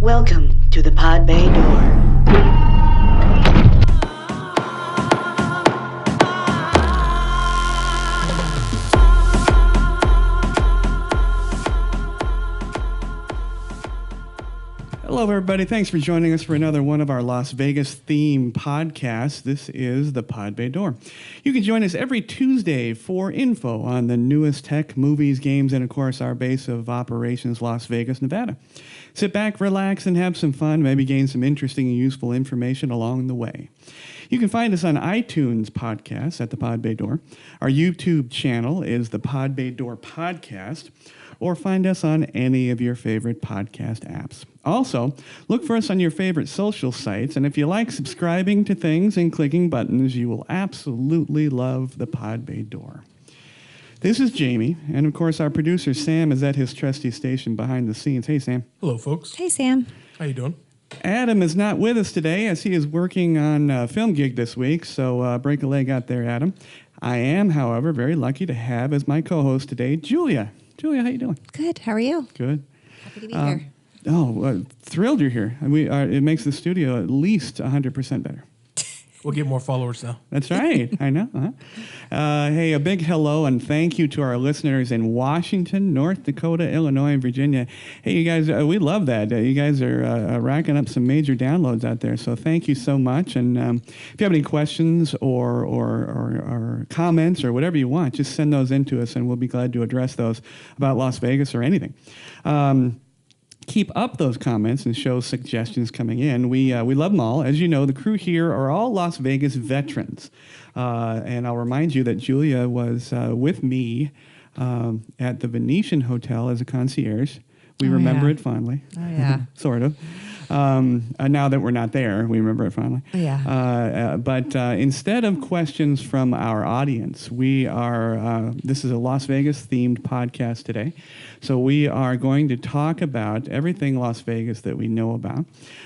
Welcome to the Pod Bay Door. Hello, everybody. Thanks for joining us for another one of our Las Vegas themed podcasts. This is the Pod Bay Door. You can join us every Tuesday for info on the newest tech, movies, games, and, of course, our base of operations, Las Vegas, Nevada. Sit back, relax, and have some fun, maybe gain some interesting and useful information along the way. You can find us on iTunes podcasts at the Pod Bay Door. Our YouTube channel is the Pod Bay Door Podcast, or find us on any of your favorite podcast apps. Also, look for us on your favorite social sites, and if you like subscribing to things and clicking buttons, you will absolutely love the Pod Bay Door. This is Jamey, and of course our producer Sam is at his trusty station behind the scenes. Hey, Sam. Hello, folks. Hey, Sam. How you doing? Adam is not with us today as he is working on a film gig this week, so break a leg out there, Adam. I am, however, very lucky to have as my co-host today, Julia. Julia, how you doing? Good. How are you? Good. Happy to be here. Thrilled you're here. It makes the studio at least 100% better. We'll get more followers now. That's right. I know. Hey, a big hello and thank you to our listeners in Washington, North Dakota, Illinois, and Virginia. Hey, you guys, we love that. You guys are racking up some major downloads out there, so thank you so much. And if you have any questions or comments or whatever you want, just send those in to us, and we'll be glad to address those about Las Vegas or anything. Keep up those comments and show suggestions coming in. We love them all. As you know, the crew here are all Las Vegas veterans. And I'll remind you that Julia was with me at the Venetian Hotel as a concierge. We remember it fondly. Oh, yeah. Sort of. Now that we're not there, we remember it fondly. Oh, yeah. But instead of questions from our audience, this is a Las Vegas-themed podcast today. So we are going to talk about everything Las Vegas that we know about.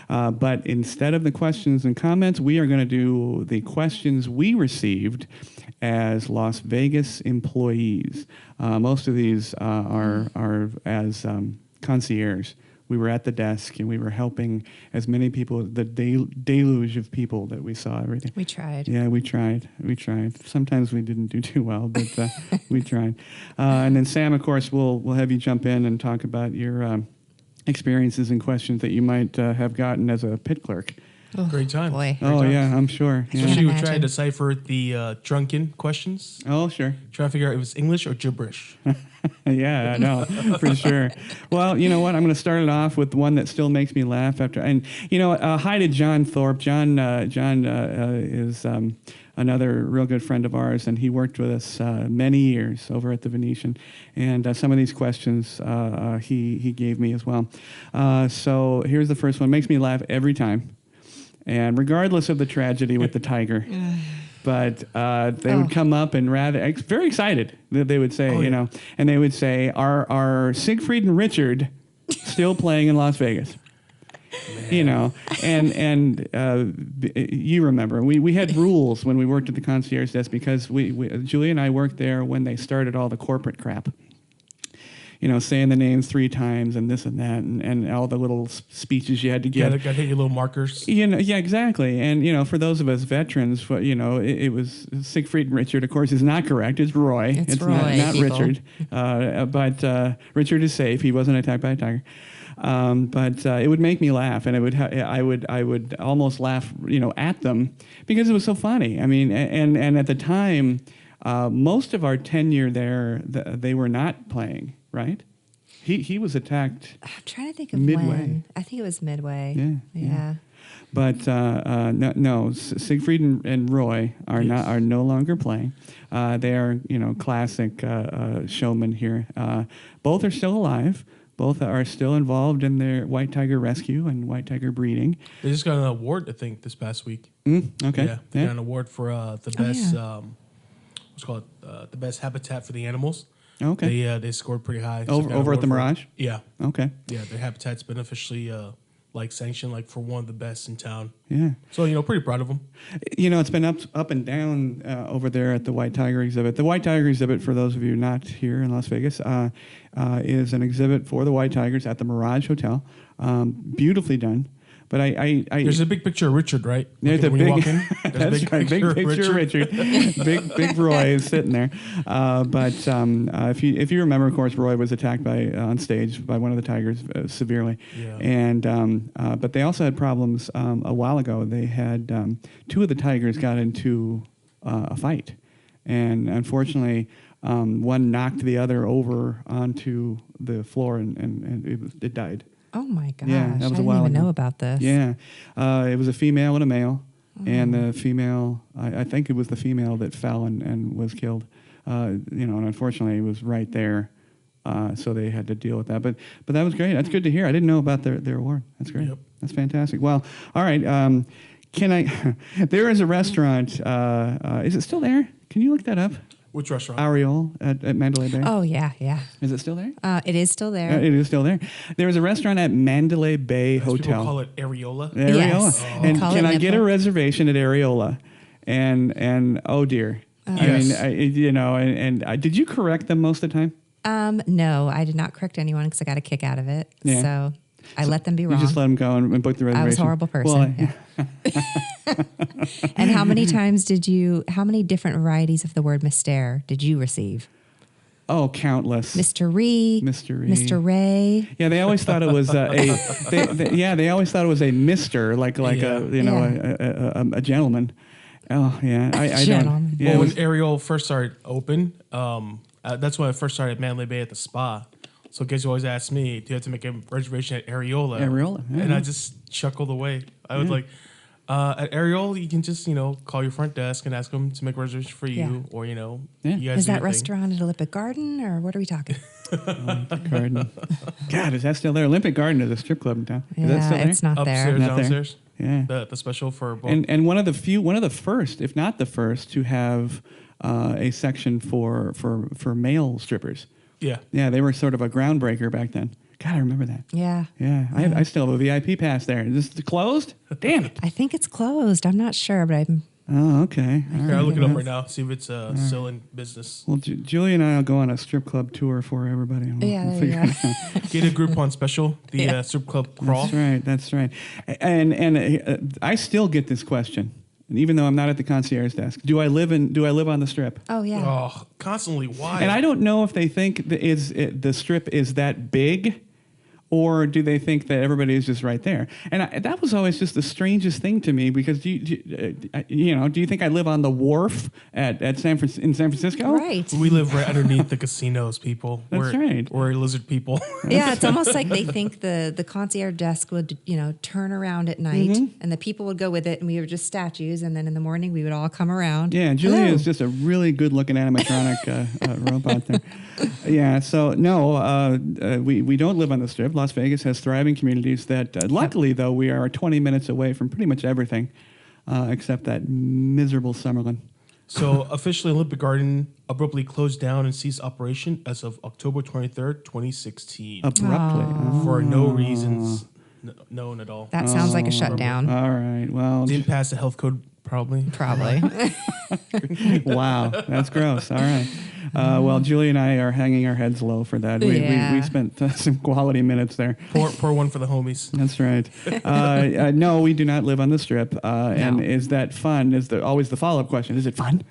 But instead of the questions and comments, we are going to do the questions we received as Las Vegas employees. Most of these are as concierge. We were at the desk and we were helping as many people, the deluge of people that we saw, everything. We tried. Yeah, we tried. Sometimes we didn't do too well, but we tried. And then Sam, of course, we'll have you jump in and talk about your experiences and questions that you might have gotten as a pit clerk. Oh, Great time. Boy. Oh, yeah, I'm sure. Yeah. Especially we tried to decipher the drunken questions. Oh, sure. Trying to figure out if it was English or gibberish. Yeah, I know, for sure. Well, you know what? I'm going to start it off with one that still makes me laugh after. And, hi to John Thorpe. John is another real good friend of ours, and he worked with us many years over at the Venetian. And some of these questions he gave me as well. So here's the first one. Makes me laugh every time. And regardless of the tragedy with the tiger. But they would come up and very excited that they would say, and they would say, are Siegfried and Richard still playing in Las Vegas? Man. And you remember, we had rules when we worked at the concierge desk because Julie and I worked there when they started all the corporate crap. Saying the names 3 times and this and that and all the little speeches you had to give. Yeah, they got to hit your little markers. Yeah, exactly. And, for those of us veterans, it was Siegfried and Richard, of course, is not correct. It's Roy. It's Roy, not people. Richard. But Richard is safe. He wasn't attacked by a tiger. But it would make me laugh, and I would almost laugh, at them because it was so funny. I mean, and at the time, most of our tenure there, they were not playing. Right? He was attacked. I'm trying to think of midway. when. I think it was midway. Yeah. But no, Siegfried and Roy are no longer playing. They are classic showmen here. Both are still alive. Both are still involved in their white tiger rescue and white tiger breeding. They just got an award, I think, this past week. Okay. Yeah, they got an award for the best. The best habitat for the animals. Okay. They scored pretty high. Over at the Mirage? Yeah. Okay. Yeah, their habitat's been officially sanctioned for one of the best in town. Yeah. So pretty proud of them. It's been up and down over there at the White Tiger exhibit. The White Tiger exhibit, for those of you not here in Las Vegas, is an exhibit for the White Tigers at the Mirage Hotel. Beautifully done. But there's a big picture of Richard, right? There's a when big, you walk in, that's right, big picture of Richard. big Roy is sitting there. But if you remember, of course, Roy was attacked on stage by one of the Tigers severely. Yeah. And but they also had problems a while ago. They had two of the Tigers got into a fight, and unfortunately, one knocked the other over onto the floor, and it died. Oh my gosh! Yeah, that was I a didn't while even ago. know about this. Yeah, it was a female and a male, and the female, I think it was the female that fell and was killed. And unfortunately, it was right there, so they had to deal with that. But that was great. That's good to hear. I didn't know about their award. That's great. Yep. That's fantastic. Well, all right. Can I? There is a restaurant. Is it still there? Can you look that up? Which restaurant? Ariole at Mandalay Bay. Oh yeah. Is it still there? It is still there. It is still there. There was a restaurant at Mandalay Bay People Hotel. call it Areola. Areola. Yes. And Call can it I get a nipple. reservation at Areola? And oh dear. Yes. I mean, did you correct them most of the time? No, I did not correct anyone because I got a kick out of it. Yeah. So I let them be You wrong. just let them go and book the reservation. I was a horrible person. Well, And how many how many different varieties of the word Mystère did you receive? oh, countless. Mr. Ree, Mr. Ree. Mr. Ray. Yeah, they always thought it was they always thought it was a Mister, like Yeah. a gentleman. Oh yeah, I don't. Gentleman. Yeah, Well, it when was- Areola first started open, that's when I first started at Mandalay Bay at the spa. So guys always ask me, do you have to make a reservation at Areola? Areola, yeah. And I just chuckled away. I was like, at Areola, you can just, call your front desk and ask them to make a reservation for you. Yeah. Or, you Yeah. guys Is do that your thing. restaurant at Olympic Garden or what are we talking? Garden. God, is that still there? Olympic Garden is a strip club in town. Is that still there? It's not Upstairs, there. Not there. downstairs. Yeah. The special for both. And one of the first, if not the first, to have a section for male strippers. yeah. Yeah, they were sort of a groundbreaker back then. God, I remember that. Yeah. Yeah, I still have a VIP pass there. Is this closed? Damn it. I think it's closed. I'm not sure, but I'm. Oh, okay. All Here, I'll right. look it up right now, see if it's still in business. Well, Julie and I will go on a strip club tour for everybody. And Yeah, we'll there you figure go. it out. Get a Groupon special, the Yeah. strip club crawl. That's right. And I still get this question, and even though I'm not at the concierge desk. Do I live on the strip? Oh yeah. Oh, constantly. Why? And I don't know if they think the strip is that big, or do they think that everybody is just right there? And that was always just the strangest thing to me, because do you think I live on the wharf in San Francisco? Right. We live right underneath the casinos, people. That's right. We're lizard people. Yeah, it's almost like they think the concierge desk would, turn around at night Mm-hmm. and the people would go with it and we were just statues and then in the morning we would all come around. Yeah, Julia Hello. is just a really good-looking animatronic robot there. Yeah, so no, we don't live on the strip. Las Vegas has thriving communities that, luckily, though, we are 20 minutes away from pretty much everything except that miserable Summerlin. So officially, Olympic Garden abruptly closed down and ceased operation as of October 23rd, 2016. Abruptly. For no reasons known at all. That sounds like a shutdown. All right, well, Didn't pass the health code, probably. Probably. wow, that's gross. All right. Well, Julie and I are hanging our heads low for that. Yeah. We spent some quality minutes there. Pour one for the homies. That's right. No, we do not live on the strip. And is that fun? Is always the follow-up question. Is it fun?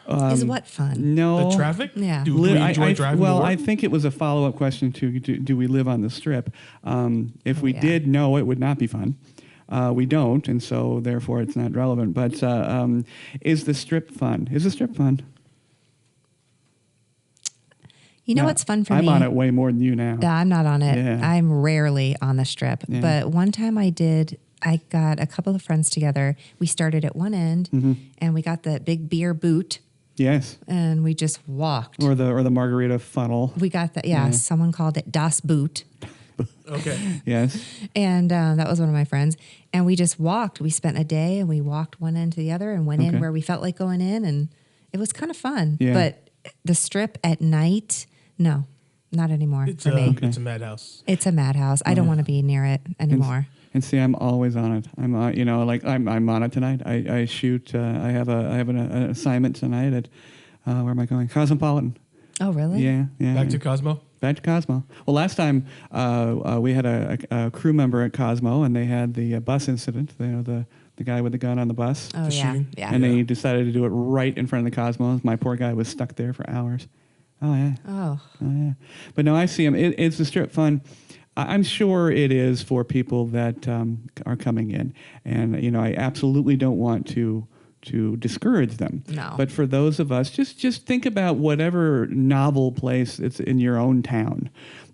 Is what fun? No. The traffic? Yeah. Do we enjoy driving Well, to work? I think it was a follow-up question to do we live on the strip? If we yeah. did, no, it would not be fun. We don't, and so therefore it's not relevant. But is the strip fun? Is the strip fun? You know No, what's fun for I'm me? on it way more than you now. No, I'm not on it. Yeah. I'm rarely on the strip. Yeah. But one time I got a couple of friends together. We started at one end Mm-hmm. and we got the big beer boot Yes, and we just walked. or the margarita funnel. We got that. Yeah, someone called it Das Boot. Okay. Yes. And that was one of my friends. And we just walked. We spent a day and we walked one end to the other and went Okay. in where we felt like going in. And it was kind of fun. Yeah. But the strip at night, no. Not anymore It's for me. it's a madhouse. It's a madhouse. I don't want to be near it anymore. And see, I'm always on it. I'm I'm on it tonight. I shoot. I have an assignment tonight at where am I going? Cosmopolitan. Oh, really? Yeah. Back to Cosmo. Back to Cosmo. Well, last time we had a crew member at Cosmo, and they had the bus incident. The guy with the gun on the bus. Oh, The yeah. shooting? Yeah. And they decided to do it right in front of the Cosmos. My poor guy was stuck there for hours. Oh, yeah. Oh. Oh, yeah. But no, I see him. It's a strip fun. I'm sure it is for people that are coming in. And, I absolutely don't want to discourage them. No. But for those of us, just think about whatever novel place it's in your own town.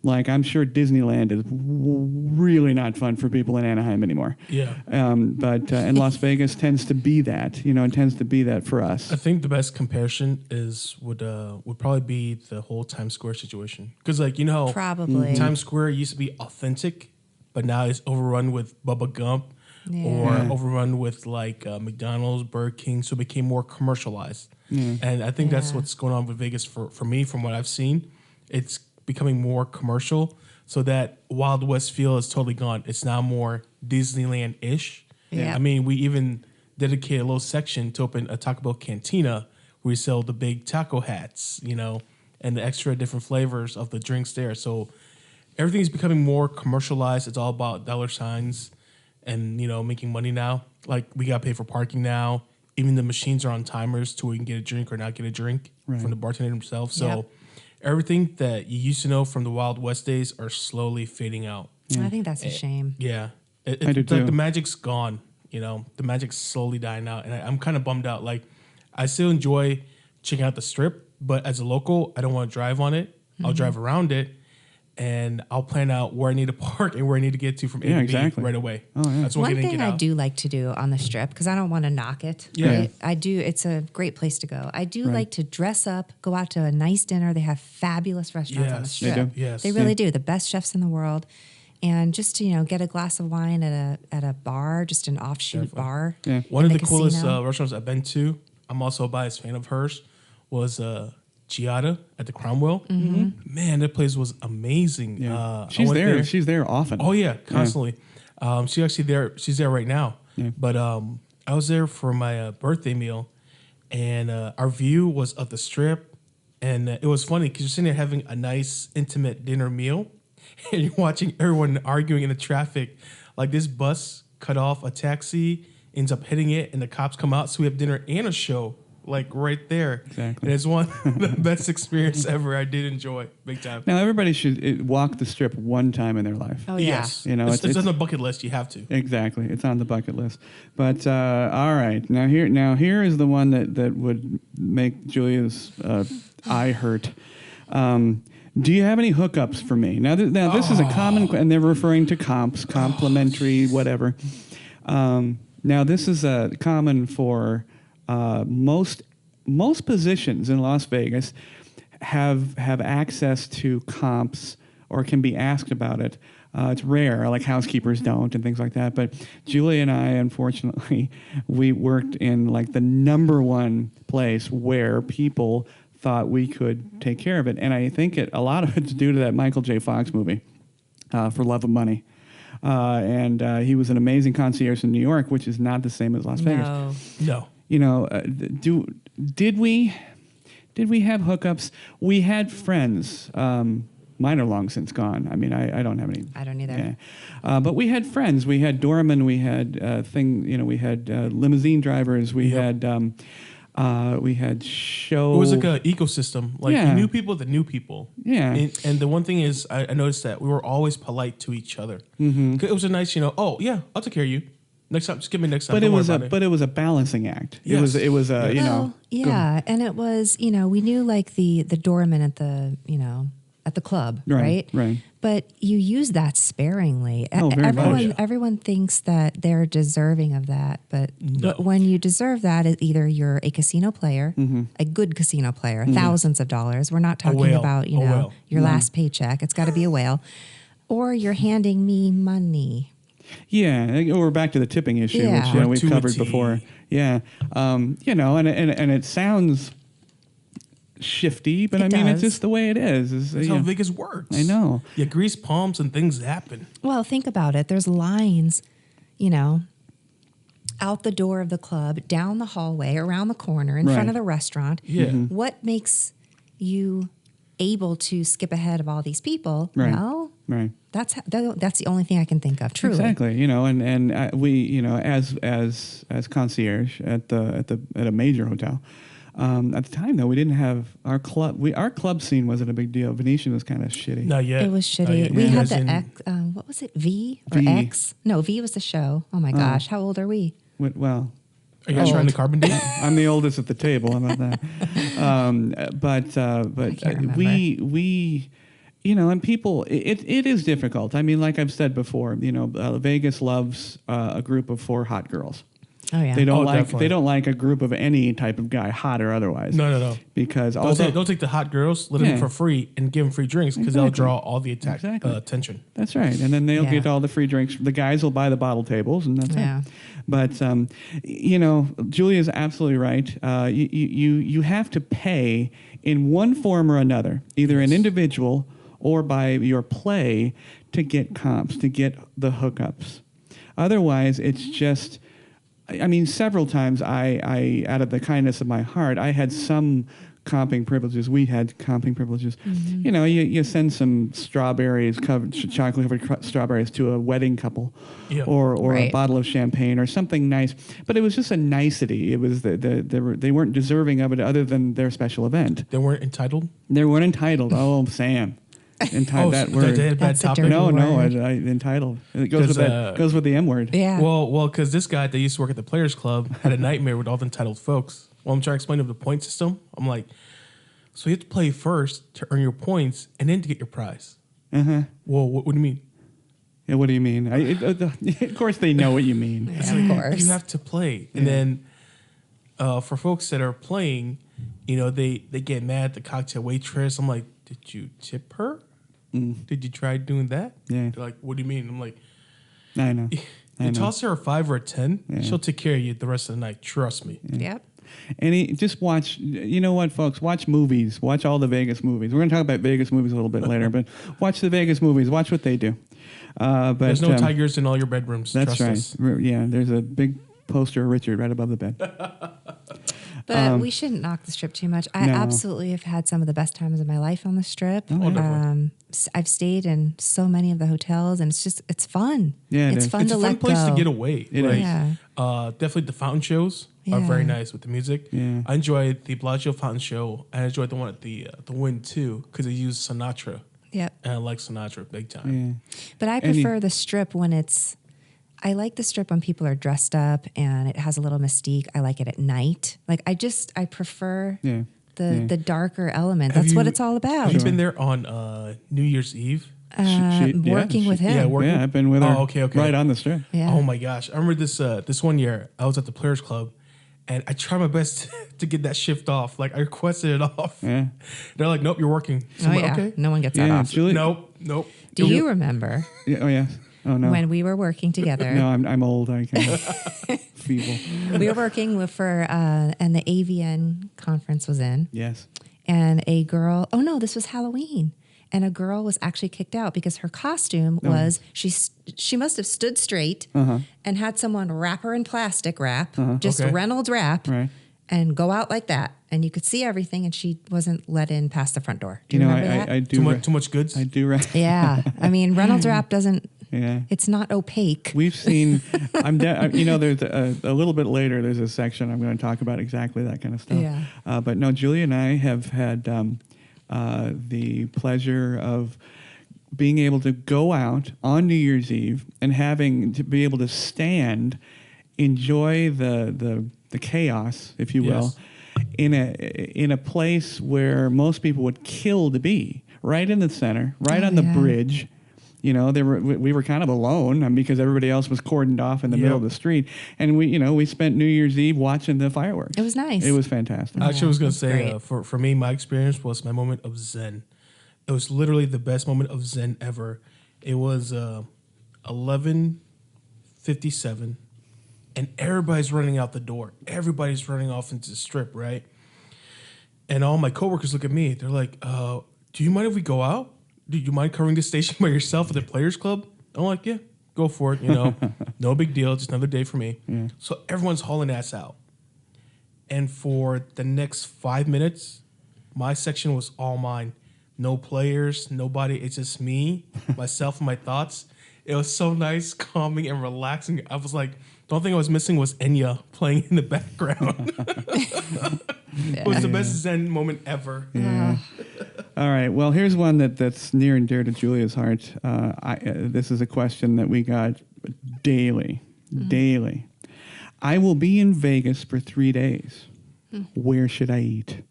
Like, I'm sure Disneyland is really not fun for people in Anaheim anymore. Yeah. But and Las Vegas tends to be that, it tends to be that for us. I think the best comparison would probably be the whole Times Square situation. Because, Probably. Times Square used to be authentic, but now it's overrun with Bubba Gump or overrun with McDonald's, Burger King, so it became more commercialized. And I think that's what's going on with Vegas for me, from what I've seen. It's becoming more commercial, so that Wild West feel is totally gone. It's now more Disneyland-ish. Yeah. I mean, we even dedicated a little section to open a Taco Bell cantina where we sell the big taco hats, and the extra different flavors of the drinks there. So everything's becoming more commercialized. It's all about dollar signs and, making money now. Like, we got to pay for parking now. Even the machines are on timers to where you can get a drink or not get a drink from the bartender himself. So everything that you used to know from the Wild West days are slowly fading out. I think that's a shame. Yeah. I do It's like too. the magic's gone, the magic's slowly dying out. And I'm kind of bummed out. Like, I still enjoy checking out the strip, but as a local, I don't want to drive on it. I'll drive around it, and I'll plan out where I need to park and where I need to get to from A to B right away. Oh, yeah. That's what One getting thing get I out. do like to do on the strip, because I don't want to knock it. Yeah. Right? I do. It's a great place to go. I do like to dress up, go out to a nice dinner. They have fabulous restaurants on the Yes, strip. they do. Yes. They really do. The best chefs in the world. And just to, get a glass of wine at a bar, just an offshoot bar. Yeah. One in of the coolest casino. restaurants I've been to, I'm also a biased fan of hers, was Giada at the Cromwell. Man, that place was amazing. Yeah. I She's went there. She's there often. Oh yeah, constantly. She's there right now. Yeah. But I was there for my birthday meal, and our view was of the strip, and it was funny because you're sitting there having a nice intimate dinner meal, and you're watching everyone arguing in the traffic. Like, this bus cut off a taxi, ends up hitting it, and the cops come out, so we have dinner and a show. Like, right there. Exactly. And it's one of the best experience ever. I did enjoy big time. Now, everybody should walk the strip one time in their life. Oh, yeah. Yes. It's It's on the bucket list. You have to. Exactly. It's on the bucket list. But all right. Now here is the one that would make Julia's eye hurt. Do you have any hookups for me? Now this is a common, and they're referring to comps, complimentary, whatever. Now this is common for most positions in Las Vegas have access to comps or can be asked about it. It's rare, like housekeepers don't and things like that. But Julie and I, unfortunately, we worked in like the number one place where people thought we could take care of it. And I think a lot of it's due to that Michael J. Fox movie, For Love of Money. And he was an amazing concierge in New York, which is not the same as Las Vegas. No. Did we have hookups? We had friends. Mine are long since gone. I mean, I don't have any. I don't either. Yeah. But we had friends. We had doormen. We had we had limousine drivers. We had show. It was like an ecosystem. Like, Yeah. you knew people that knew people. Yeah. And the one thing is, I noticed that we were always polite to each other. Mm-hmm. It was a nice, oh yeah, I'll take care of you. Next time, just give me next time. But Don't it was worry a about but it was a balancing act. Yes. It was a Well, yeah, and it was, we knew like the doorman at the at the club, right? Right. But you use that sparingly. Oh, very much. Everyone thinks that they're deserving of that, but when you deserve that, either you're a casino player, a good casino player, thousands of dollars. We're not talking whale. about A whale. your last paycheck. It's got to be a whale, or you're handing me money. Yeah, we're back to the tipping issue, Yeah. which we've covered Gratuity. before. Yeah, and it sounds shifty, but It I mean, it's does. just the way it is. That's how Vegas works. I know. You grease palms and things happen. Well, think about it. There's lines, out the door of the club, down the hallway, around the corner, in front of the restaurant. Yeah. What makes you able to skip ahead of all these people? Right. Well, Right. that's the only thing I can think of. Truly, Exactly. And we, as concierge at a major hotel. At the time, though, we didn't have our club. Our club scene wasn't a big deal. Venetian was kind of shitty. Not yet. it was Not shitty. yet. We You had guys the in- X. What was it? V or V. X? No, V was the show. Oh my gosh, how old are we? Well, Are you guys trying to carbon date? I'm the oldest at the table. How about that? But can't remember. we and people, it is difficult. I mean, like I've said before, Vegas loves a group of 4 hot girls. Oh yeah. They don't Definitely. they don't like a group of any type of guy, hot or otherwise. No. Because Don't take the hot girls, let them Yeah. in for free, and give them free drinks because they'll Exactly. draw all the Exactly. attention. That's right, and then they'll Yeah. get all the free drinks. The guys will buy the bottle tables, and that's Yeah. it. But Julia's absolutely right. You have to pay in one form or another, either an individual or by your play, to get comps, to get the hookups. Otherwise, it's just. I mean, several times I, out of the kindness of my heart, I had some comping privileges. We had comping privileges. Mm-hmm. You send some strawberries, chocolate-covered strawberries to a wedding couple, Yeah. or a Right. bottle of champagne or something nice. But it was just a nicety. It was they weren't deserving of it other than their special event. They weren't entitled. They weren't entitled. Oh, Sam. That word. They had bad That's a topic. dirty No, word. entitled. It goes 'Cause, with that. Goes with the M word. Yeah. Well, because this guy that used to work at the Players Club had a nightmare with all the entitled folks. Well, I'm trying to explain to him the point system. I'm like, so you have to play first to earn your points and then to get your prize. Well, what do you mean? Yeah, what do you mean? Of course, they know what you mean. Yeah, of course. You have to play. And then for folks that are playing, they get mad at the cocktail waitress. I'm like, did you tip her? Did you try doing that? Yeah. They're like, what do you mean? I'm like, I know. you toss her a 5 or a 10, Yeah. she'll take care of you the rest of the night. Trust me. Yep. And just watch. You know what, folks? Watch movies. Watch all the Vegas movies. We're going to talk about Vegas movies a little bit later, but watch the Vegas movies. Watch what they do. But There's no tigers in all your bedrooms. That's Trust right. us. Yeah, there's a big poster of Richard right above the bed. But we shouldn't knock the Strip too much. I No. absolutely have had some of the best times of my life on the Strip. Wonderful. I've stayed in so many of the hotels, and it's fun. Yeah, it it's is. fun It's to a fun let place go. to get away. It Like, is. Yeah. Definitely the fountain shows are Yeah. very nice with the music. Yeah. I enjoyed the Bellagio fountain show. I enjoyed the one at the Wynn too because they used Sinatra, Yep. and I like Sinatra big time. Yeah. But I And you- prefer the Strip when it's. I like the Strip when people are dressed up and it has a little mystique. I like it at night. Like I prefer Yeah. the darker element. Have That's what you- it's all about. Have you been there on New Year's Eve? Working with him. Yeah, working. Yeah, I've been with her. Oh, okay. Right on the Strip. Yeah. Oh my gosh, I remember this one year. I was at the Players Club, and I tried my best to get that shift off. Like I requested it off. Yeah. They're like, "Nope, you're working." So Oh I'm like, yeah. okay. No one gets that Yeah, off. Julie. Nope. Do you remember Yeah, oh yeah. Oh no. when we were working together? No, I'm old. I can feeble. We were working and the AVN conference was in, Yes. and a girl. Oh no, this was Halloween, and a girl was actually kicked out because her costume Oh. was she must have stood straight Uh-huh. and had someone wrap her in plastic wrap, just Okay. Reynolds wrap, Right. and go out like that, and you could see everything, and she wasn't let in past the front door. Do you, remember that? I do. Too much goods. I do. Yeah, I mean Reynolds wrap doesn't. Yeah. It's not opaque. We've seen. There's a little bit later. There's a section I'm going to talk about exactly that kind of stuff. Yeah. But no, Julie and I have had the pleasure of being able to go out on New Year's Eve and having to be able to stand, enjoy the chaos, if you will, in a place where most people would kill to be, right in the center, right Oh, on the yeah. bridge. We were kind of alone because everybody else was cordoned off in the middle of the street, and we spent New Year's Eve watching the fireworks. It was nice. It was fantastic. Actually, I was going to that's say, great. for me, my experience was my moment of zen. It was literally the best moment of zen ever. It was 11:57, and everybody's running out the door. Everybody's running off into the Strip, right? And all my coworkers look at me. They're like, do you mind if we go out? Do you mind covering this station by yourself at the Players Club? I'm like, yeah, go for it. No big deal. Just another day for me. Yeah. So everyone's hauling ass out. And for the next 5 minutes, my section was all mine. No players, nobody. It's just me, myself, and my thoughts. It was so nice, calming, and relaxing. I was like, the only thing I was missing was Enya playing in the background. It was the best Zen moment ever. Yeah. All right. Well, here's one that's near and dear to Julia's heart. This is a question that we got daily. Daily. I will be in Vegas for 3 days. Where should I eat?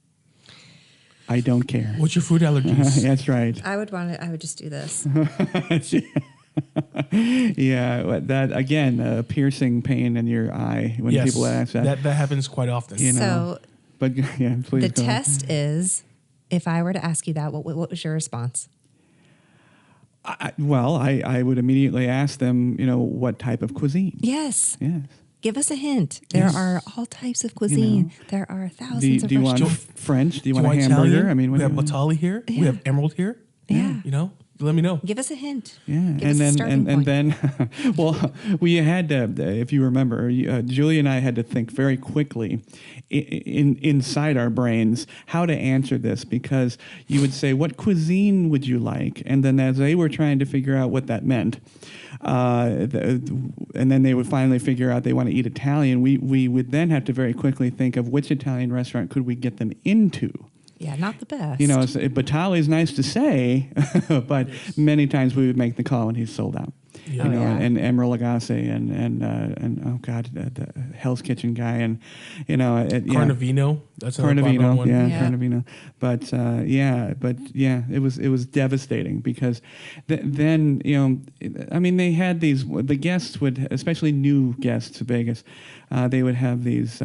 I don't care. What's your food allergies? That's right. I would just do this. Yeah, that again, piercing pain in your eye when people ask that. That happens quite often. So, but yeah, please. The test is, if I were to ask you that, what was your response? I would immediately ask them, what type of cuisine. Yes. Yes. Give us a hint. There are all types of cuisine. There are thousands of Do you want French? Do you want a hamburger? Italian? I mean, we have Batali here. Yeah. We have Emerald here. Yeah. Let me know. Give us a hint. Yeah, and then, well, we had to, if you remember, Julie and I had to think very quickly inside our brains how to answer this, because you would say, what cuisine would you like? And then as they were trying to figure out what that meant, and then they would finally figure out they want to eat Italian, we would then have to very quickly think of which Italian restaurant could we get them into. Yeah, not the best. Batali is nice to say, but many times we would make the call and he's sold out. Yeah. And Emerald Lagasse and oh God, the Hell's Kitchen guy and Carnivino. That's Carnivino, one. Carnivino. But it was devastating because then they had the guests would, especially new guests to Vegas, they would have these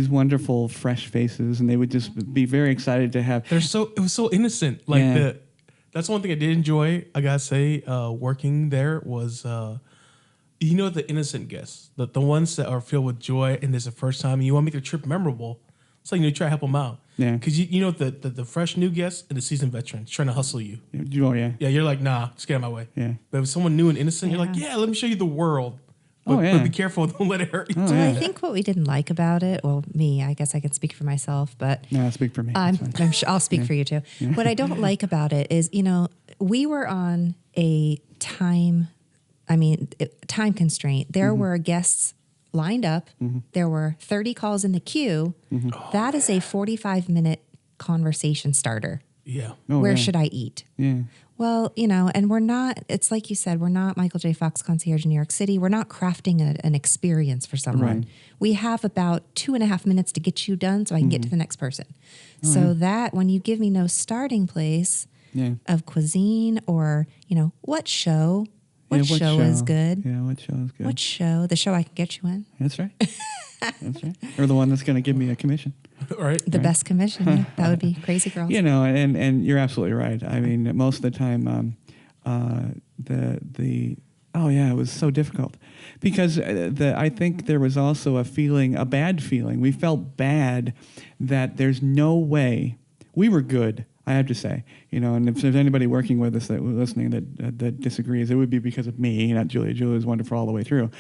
wonderful fresh faces and they would just be very excited to have. It was so innocent. That's one thing I did enjoy, I gotta say, working there was, the innocent guests, the ones that are filled with joy and this is the first time and you want to make the trip memorable. It's like, you try to help them out. Yeah. Because the fresh new guests and the seasoned veterans trying to hustle you. Oh, yeah. Yeah, you're like, nah, just get out of my way. Yeah. But if someone new and innocent, you're like, yeah, let me show you the world. But be careful, don't let it hurt you. I think what we didn't like about it, well, me, I guess I can speak for myself, but... No, speak for me. I'm sure I'll speak for you too. Yeah. What I don't like about it is, we were on a time constraint. There were guests lined up. There were 30 calls in the queue. That is a 45-minute conversation starter. Yeah. Where should I eat? Yeah. Well, and we're not, it's like you said, we're not Michael J. Fox Concierge in New York City. We're not crafting an experience for someone. Right. We have about 2.5 minutes to get you done so I can get to the next person. That when you give me no starting place of cuisine or, what show is good? Yeah, what show is good? What show? The show I can get you in. That's right. That's right. Or the one that's going to give me a commission. Right. The best commission. Yeah. That would be Crazy Girls. And you're absolutely right. I mean, most of the time, it was so difficult because I think there was also a bad feeling. We felt bad that there's no way. We were good, I have to say, and if there's anybody working with us listening that disagrees, it would be because of me, not Julia. Julia was wonderful all the way through.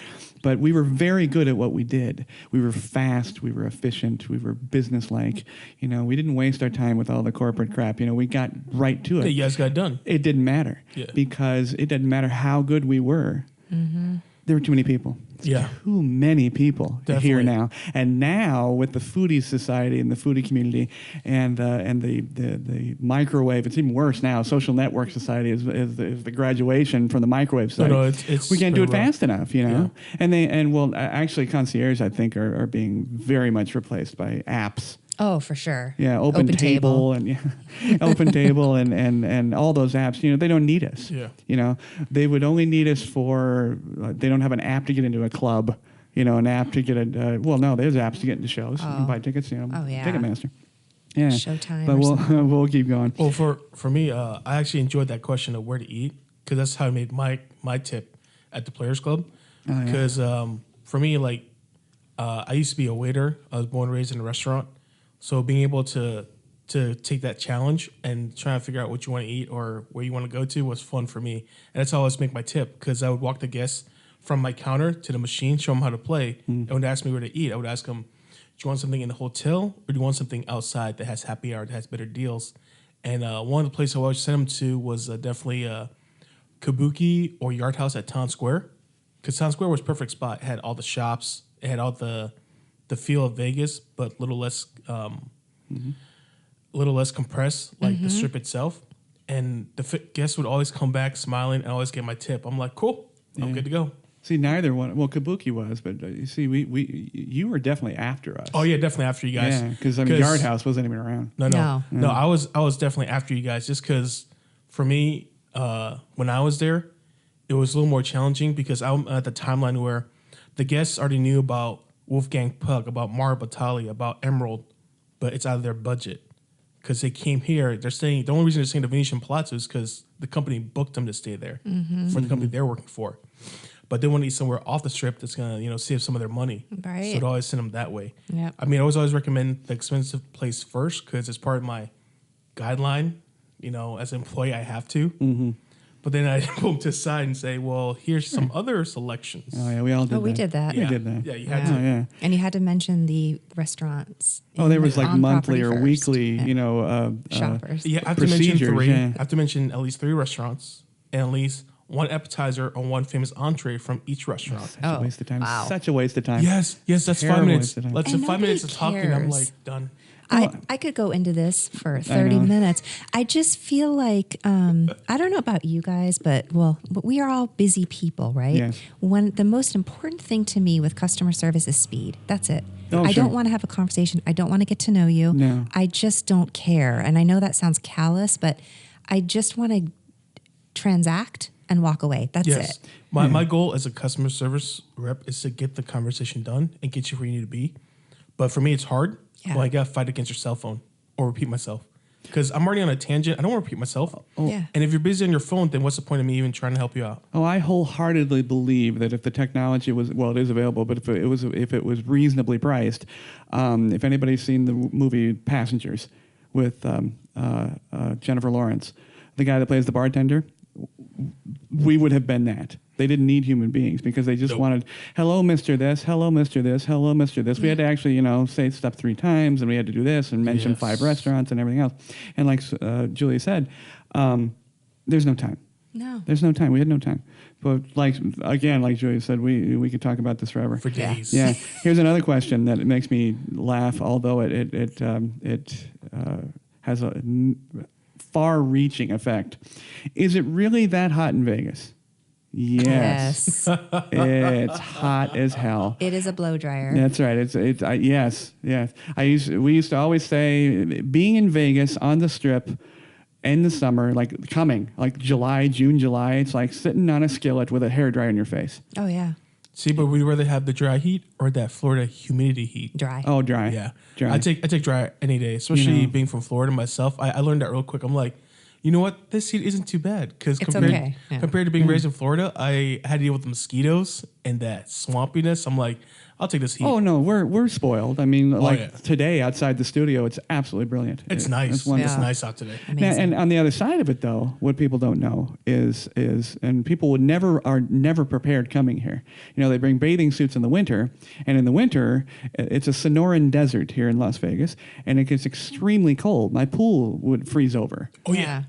But we were very good at what we did. We were fast, we were efficient, we were businesslike. We didn't waste our time with all the corporate crap. We got right to it. You guys got done. It didn't matter because it didn't matter how good we were. There were too many people. Yeah. Too many people here now. And now with the foodie society and the foodie community and the microwave, it's even worse now. Social network society is the graduation from the microwave society. No, it's we can't do it fast enough, Yeah. And actually Concierge, I think, are being very much replaced by apps. Oh, for sure. Yeah, Open Table and Open Table and all those apps. They don't need us. Yeah. They would only need us for. They don't have an app to get into a club. An app to get a. No, there's apps to get into shows. You can buy tickets. Ticketmaster. Yeah. Showtime. But we'll keep going. Well, for me, I actually enjoyed that question of where to eat because that's how I made my tip at the Players Club. Because for me, I used to be a waiter. I was born and raised in a restaurant. So being able to to take that challenge and trying to figure out what you want to eat or where you want to go to was fun for me. And that's how I always make my tip, because I would walk the guests from my counter to the machine, show them how to play, and would ask me where to eat. I would ask them, do you want something in the hotel or do you want something outside that has happy hour, that has better deals? And one of the places I always sent them to was definitely Kabuki or Yard House at Town Square, because Town Square was a perfect spot. It had all the shops, it had all the feel of Vegas, but a little less compressed, like the strip itself. And the guests would always come back smiling and always get my tip. I'm like, cool, I'm good to go. See, neither one. Well, Kabuki was, but you see, you were definitely after us. Oh yeah, definitely after you guys. Yeah, because Yard House wasn't even around. No. I was definitely after you guys, just because for me, when I was there, it was a little more challenging because I'm at the timeline where the guests already knew about Wolfgang Puck, about Mara Batali, about Emerald, but it's out of their budget because they came here. They're staying. The only reason they're staying at the Venetian Palazzo is because the company booked them to stay there for the company they're working for. But they want to eat somewhere off the strip that's gonna, save some of their money. Right. So I'd always send them that way. Yep. I mean, I always recommend the expensive place first because it's part of my guideline. As an employee, I have to. Mm-hmm. But then I pull them to the side and say, well, here's some other selections. Oh, yeah, we all did that. We did that. We did that. Yeah, you had Oh, to. yeah. And you had to mention the restaurants. Oh, there was like on monthly property or first. weekly, Yeah. Shoppers. Yeah, I have to mention Procedures, 3. yeah. I have to mention at least 3 restaurants and at least one appetizer or one famous entree from each restaurant. Such a waste of time. wow. Such a waste of time. Yes, that's Terrible 5 minutes. waste of time. Let's And do 5 minutes of nobody talking. I'm cares. like, done. I could go into this for 30 minutes. I just feel like, I don't know about you guys, but we are all busy people, right? Yes. The most important thing to me with customer service is speed. That's it. Oh, I sure. don't want to have a conversation. I don't want to get to know you. No. I just don't care. And I know that sounds callous, but I just want to transact and walk away. That's Yes. it. My goal as a customer service rep is to get the conversation done and get you where you need to be. But for me, it's hard. Yeah. Well, I got to fight against your cell phone or repeat myself. Because I'm already on a tangent. I don't want to repeat myself. Yeah. And if you're busy on your phone, then what's the point of me even trying to help you out? Oh, I wholeheartedly believe that if the technology was, well, it is available, but if it was reasonably priced, if anybody's seen the movie Passengers with Jennifer Lawrence, the guy that plays the bartender, we would have been that. They didn't need human beings because they just wanted, hello, Mr. This, hello, Mr. This, hello, Mr. This. We had to actually, say stuff 3 times, and we had to do this and mention 5 restaurants and everything else. And like Julia said, there's no time. No. There's no time. We had no time. But like Julia said, we could talk about this forever. For days. Yeah. Here's another question that makes me laugh, although it has a far-reaching effect. Is it really that hot in Vegas? Yes. It's hot as hell. It is a blow dryer. That's right. Yes. We used to always say, being in Vegas on the Strip in the summer, like June, July, it's like sitting on a skillet with a hairdryer in your face. Oh, yeah. See, but we'd rather have the dry heat or that Florida humidity heat. Dry. Oh, dry. Yeah. Dry. I take dry any day, especially being from Florida myself. I learned that real quick. I'm like, you know what? This heat isn't too bad because compared to being raised in Florida, I had to deal with the mosquitoes and that swampiness. I'm like, I'll take this heat. Oh no, we're spoiled. I mean, today outside the studio, it's absolutely brilliant. It's nice. It's wonderful. It's nice out today. Amazing. And on the other side of it, though, what people don't know is, and people are never prepared coming here. They bring bathing suits in the winter, and in the winter, it's a Sonoran desert here in Las Vegas, and it gets extremely cold. My pool would freeze over. Oh yeah.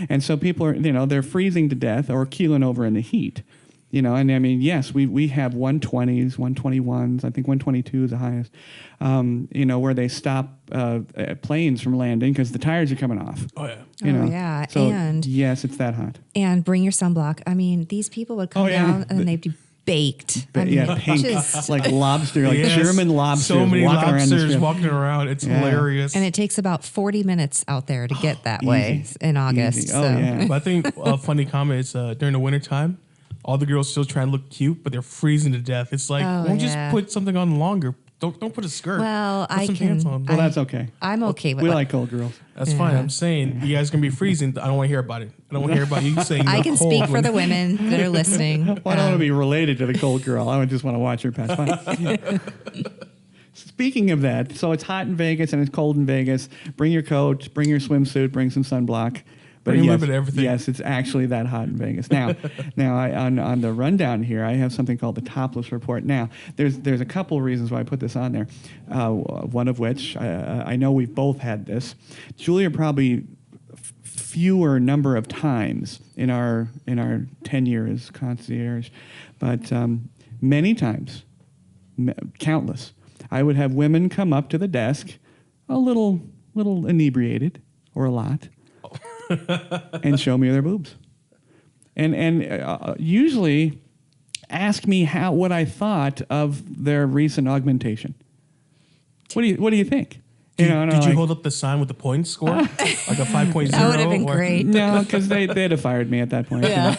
And so people are, they're freezing to death or keeling over in the heat. And I mean, yes, we have 120s, 121s. I think 122 is the highest. Where they stop planes from landing because the tires are coming off. Oh yeah. Yeah. So, and yes, it's that hot. And bring your sunblock. I mean, these people would come down and they'd be baked. Pink, just, like lobster, like German lobsters. So many walking lobsters around walking around. It's hilarious. and it takes about 40 minutes out there to get that way in August. Easy. So. Oh, yeah. But I think a funny comment is during the wintertime, all the girls still try and look cute, but they're freezing to death. It's like, won't you just put something on longer? Don't put a skirt. Well, put some pants on. Well, that's okay. I'm okay with We it. like cold girls. That's fine. I'm saying you guys are gonna be freezing. I don't want to hear about it. I don't want to hear about you saying I you're can cold speak for when- the women that are listening. Well, I don't want to be related to the cold girl. I would just want to watch her pass by. Speaking of that, so it's hot in Vegas and it's cold in Vegas. Bring your coat, bring your swimsuit, bring some sunblock. But Bring a yes, little bit of everything. yes, it's actually that hot in Vegas. Now, on the rundown here, I have something called the Topless Report. Now, there's a couple of reasons why I put this on there. One of which I know we've both had this. Julia probably fewer number of times in our 10 years concierge, but many times, countless. I would have women come up to the desk, a little inebriated or a lot, and show me their boobs, and usually ask me what I thought of their recent augmentation. What do you think? Did you hold up the sign with the point score, like a 5.0? That would have been great. No, because they'd have fired me at that point. Yeah.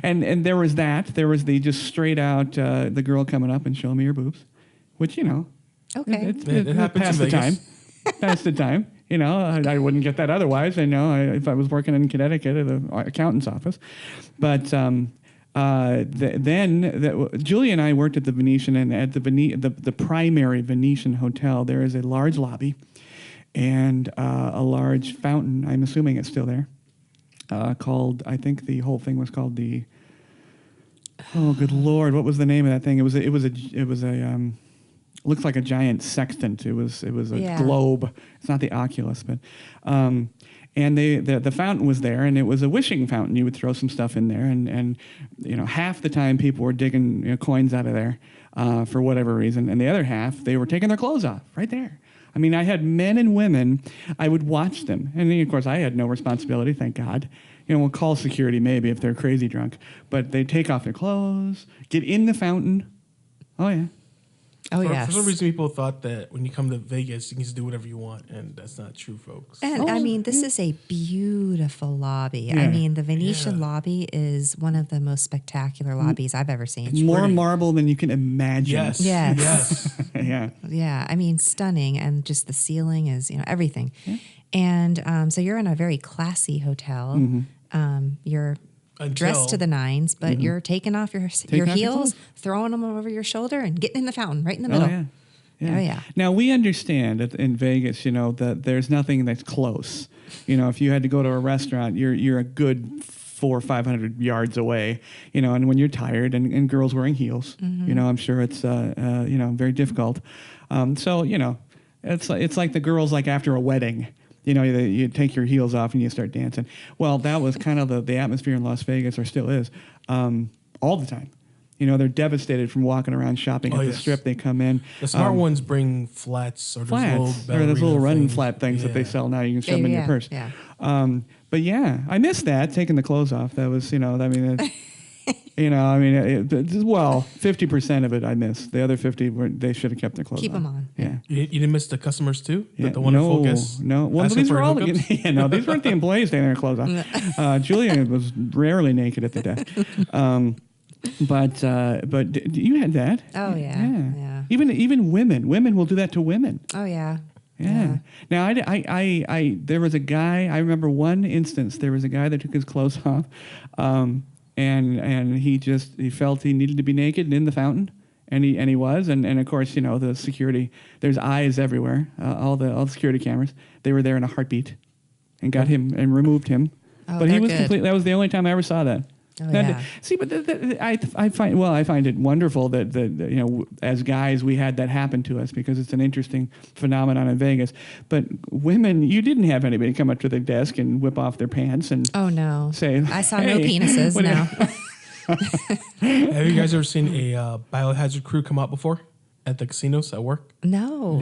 And there was that. There was the just straight out the girl coming up and showing me her boobs, which Okay. It happens past in the time. Vegas. Past the time. I wouldn't get that otherwise. I know if I was working in Connecticut at an accountant's office, but Julia and I worked at the Venetian, and at the primary Venetian hotel, there is a large lobby and a large fountain. I'm assuming it's still there. Called, I think the whole thing was called the. Oh, good Lord! What was the name of that thing? It was a. Looks like a giant sextant. It was a globe. It's not the Oculus, but. And the fountain was there, and it was a wishing fountain. You would throw some stuff in there, and half the time people were digging coins out of there for whatever reason, and the other half they were taking their clothes off right there. I mean, I had men and women. I would watch them, and then, of course I had no responsibility, thank God. We'll call security maybe if they're crazy drunk, but they take off their clothes, get in the fountain. Oh yeah. Oh, For yes. some reason, people thought that when you come to Vegas, you can just do whatever you want, and that's not true, folks. And I mean, this is a beautiful lobby. I mean, the Venetian Lobby is one of the most spectacular lobbies I've ever seen. It's more marble than you can imagine. Yes. Yes. Yeah. Yeah, I mean, stunning, and just the ceiling is, everything. Yeah. And so you're in a very classy hotel. Mm-hmm. You're dressed to the nines, but you're taking off your heels, throwing them over your shoulder, and getting in the fountain right in the middle. Oh, yeah. Oh, yeah. Now, we understand in Vegas, that there's nothing that's close. If you had to go to a restaurant, you're a good 400 or 500 yards away, and when you're tired and girls wearing heels, I'm sure it's, very difficult. It's like the girls like after a wedding. You take your heels off and you start dancing. Well, that was kind of the atmosphere in Las Vegas, or still is, all the time. They're devastated from walking around shopping at the Strip. They come in. The smart ones bring flats or those little run flat things that they sell now. You can shove them in your purse. Yeah. But yeah, I missed that, taking the clothes off. That was, 50% of it I missed. The other 50 they should have kept their clothes on. Keep them on. Yeah. You didn't miss the customers too? Yeah. The wonderful guests? No. Well, these were all these weren't the employees taking their clothes off. Julia was rarely naked at the desk. But you had that. Oh yeah. Even women will do that to women. Oh yeah. Yeah. Now I there was a guy. I remember one instance. There was a guy that took his clothes off, and he felt he needed to be naked and in the fountain, and he was, and of course the security. There's eyes everywhere. All the security cameras. They were there in a heartbeat, and got him and removed him. Oh, but he was good. complete. That was the only time I ever saw that. Oh, yeah. See, but I find it wonderful that as guys we had that happen to us, because it's an interesting phenomenon in Vegas. But women, you didn't have anybody come up to the desk and whip off their pants and say, I saw no penises. No. Have you guys ever seen a biohazard crew come out before at the casinos at work? No.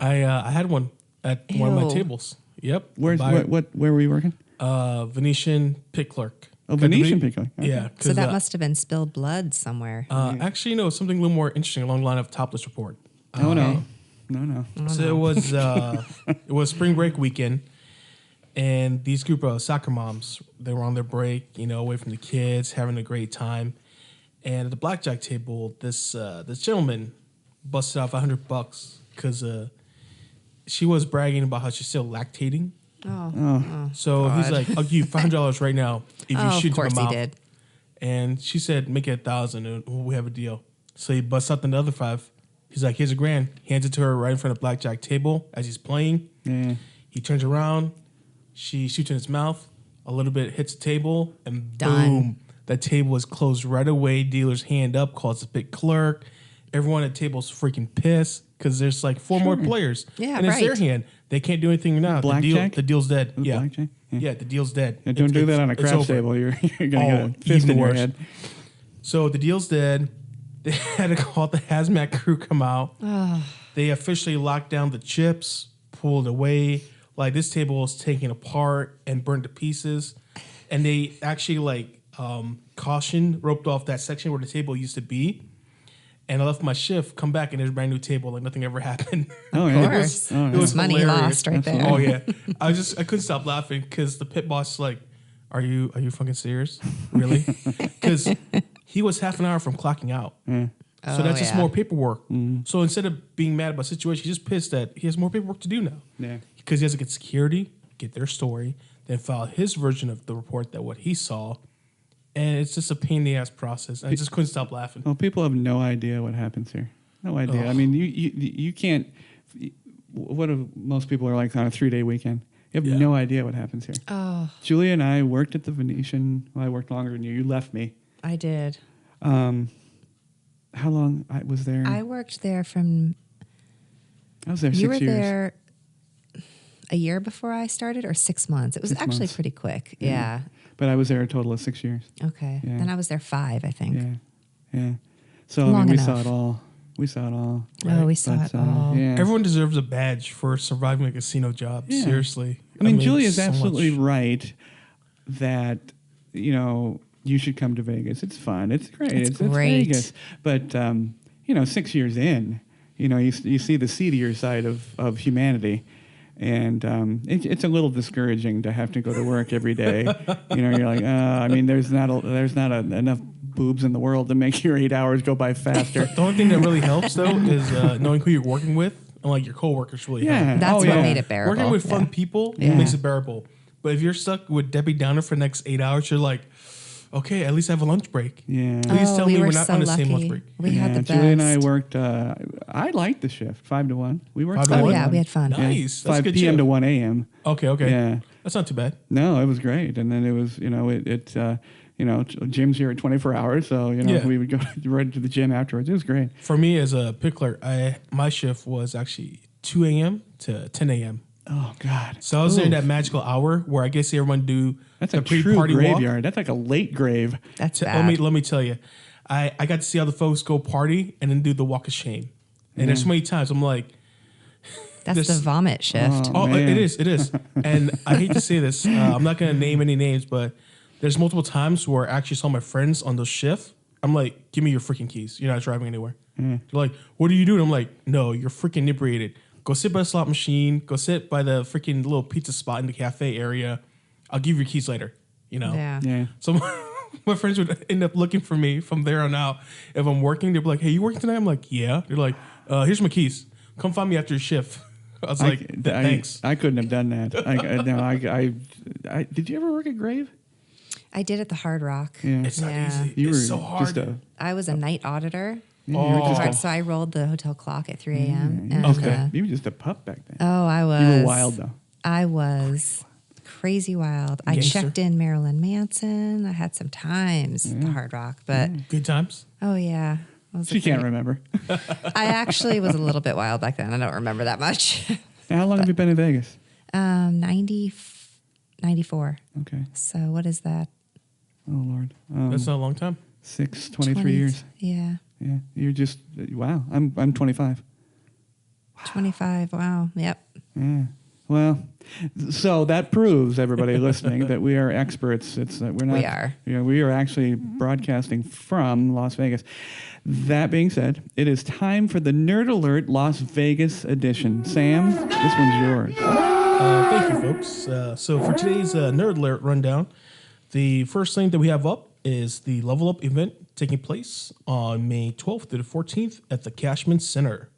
I had one at one of my tables. Yep. Where were you working? Venetian pit clerk. Oh, Venetian pit clerk. Okay. Yeah. So that must have been spilled blood somewhere. Actually, no, something a little more interesting along the line of Topless Report. No. So it was spring break weekend, and these group of soccer moms, they were on their break, away from the kids, having a great time. And at the blackjack table, this gentleman busted off $100 because she was bragging about how she's still lactating. So he's like, "I'll give you $500 right now if you shoot to my mouth." Of course he did. And she said, "Make it $1,000, and we have a deal." So he busts out the other 5. He's like, here's $1,000. Hands it to her right in front of the blackjack table as he's playing. Yeah. He turns around. She shoots in his mouth. A little bit hits the table, and Done. boom, that table is closed right away. Dealer's hand up, calls the big clerk. Everyone at the table's freaking pissed because there's like 4 more players. Yeah, and it's their right. hand. They can't do anything now. Blackjack? The deal's dead. Was it Yeah. blackjack? Yeah, the deal's dead. Yeah, don't do that on a it's craps over. table. You're going to get a fist even in your worse. head. So the deal's dead. They had to call the hazmat crew come out. They officially locked down the chips, pulled away. Like this table was taken apart and burned to pieces. And they actually roped off that section where the table used to be. And I left my shift, come back, and there's a brand new table, like nothing ever happened. Oh, Of yeah. course. Oh, yeah. It was money hilarious. lost right there. Oh yeah, I couldn't stop laughing because the pit boss is like, "Are you fucking serious? Really?" Because he was half an hour from clocking out, so that's just yeah. more paperwork. So instead of being mad about the situation, he's just pissed that he has more paperwork to do now. Yeah. Because he has to get security, get their story, then file his version of the report that what he saw, and it's just a pain in the ass process. I just couldn't stop laughing. Well, people have no idea what happens here. No idea. Ugh. I mean, you can't. What if most people are like on a 3-day weekend? You have Yeah. no idea what happens here. Oh, Julia and I worked at the Venetian. Well, I worked longer than you. You left me. I did. How long I was there? I worked there from. I was there You 6 were years. there a year before I started, or 6 months. It was 6 actually months. pretty quick. Yeah. But I was there a total of 6 years. Okay. Yeah. Then I was there 5, I think. Yeah. Yeah. So I Long mean, we enough. saw it all. We saw it all. Oh, we saw But, it all. yeah. Everyone deserves a badge for surviving a casino job. Yeah. Seriously. I mean, it's Julia's so absolutely much. right that, you should come to Vegas. It's fun. It's great. It's It's great. Vegas. But, 6 years in, you see the seedier side of humanity. And it's a little discouraging to have to go to work every day. You're like, there's not enough boobs in the world to make your 8 hours go by faster. The only thing that really helps though is knowing who you're working with, and like your coworkers really Yeah. help. That's Oh, what yeah. made it bearable. Working with fun Yeah. people Yeah. makes it bearable. But if you're stuck with Debbie Downer for the next 8 hours, you're like, okay, at least I have a lunch break. Yeah. Please tell we me were we're not so on the lucky. same lunch break. We had the best. Julia and I worked. I liked the shift 5 to 1. We worked 5 to 5 1? Oh, yeah, we had fun. Nice. That's 5 good p.m. shift. to 1 a.m. Okay. Yeah. That's not too bad. No, it was great. And then it was, gym's here at 24 hours. So, Yeah. we would go right to the gym afterwards. It was great. For me as a pickler, my shift was actually 2 a.m. to 10 a.m. Oh, God. So I was there in Oof. that magical hour where I guess everyone do That's the a true pre-party graveyard. That's like a late grave. That's walk. bad. Let me tell you, I got to see how the folks go party and then do the walk of shame. And there's so many times I'm like, That's this- the vomit shift. oh, man. it is. And I hate to say this, I'm not going to name any names, but there's multiple times where I actually saw my friends on those shift. I'm like, give me your freaking keys. You're not driving anywhere. They're like, what are you doing? I'm like, no, you're freaking inebriated. Go sit by the slot machine. Go sit by the freaking little pizza spot in the cafe area. I'll give you your keys later. Yeah. Yeah. So my friends would end up looking for me from there on out. If I'm working, they'd be like, hey, you working tonight? I'm like, yeah. They're like, here's my keys. Come find me after your shift. I was like, thanks. I couldn't have done that. I did you ever work at Grave? I did at the Hard Rock. Yeah. It's not Yeah. easy. You It's were so hard. just a. I was a night auditor. You were just Right, a so I rolled the hotel clock at 3 a.m. And, Okay. you were just a pup back then. oh, I was. You were wild though. I was crazy wild. I Gangster. checked in Marilyn Manson. I had some times at the Hard Rock, but Good times. oh yeah. It was a She can't great- remember. I actually was a little bit wild back then. I don't remember that much. How long have you been in Vegas? 94. Okay. So what is that? Oh Lord. That's not a long time. 23 20 years. Yeah. Yeah. You're just wow. I'm 25. 25. Wow. Yep. Yeah. Well, so that proves everybody listening that we are experts. It's we're not. We are. We are actually broadcasting from Las Vegas. That being said, it is time for the Nerd Alert Las Vegas edition. Sam, this one's yours. Thank you, folks. So for today's Nerd Alert rundown, the first thing that we have up is the Level Up event taking place on May 12th to the 14th at the Cashman Center.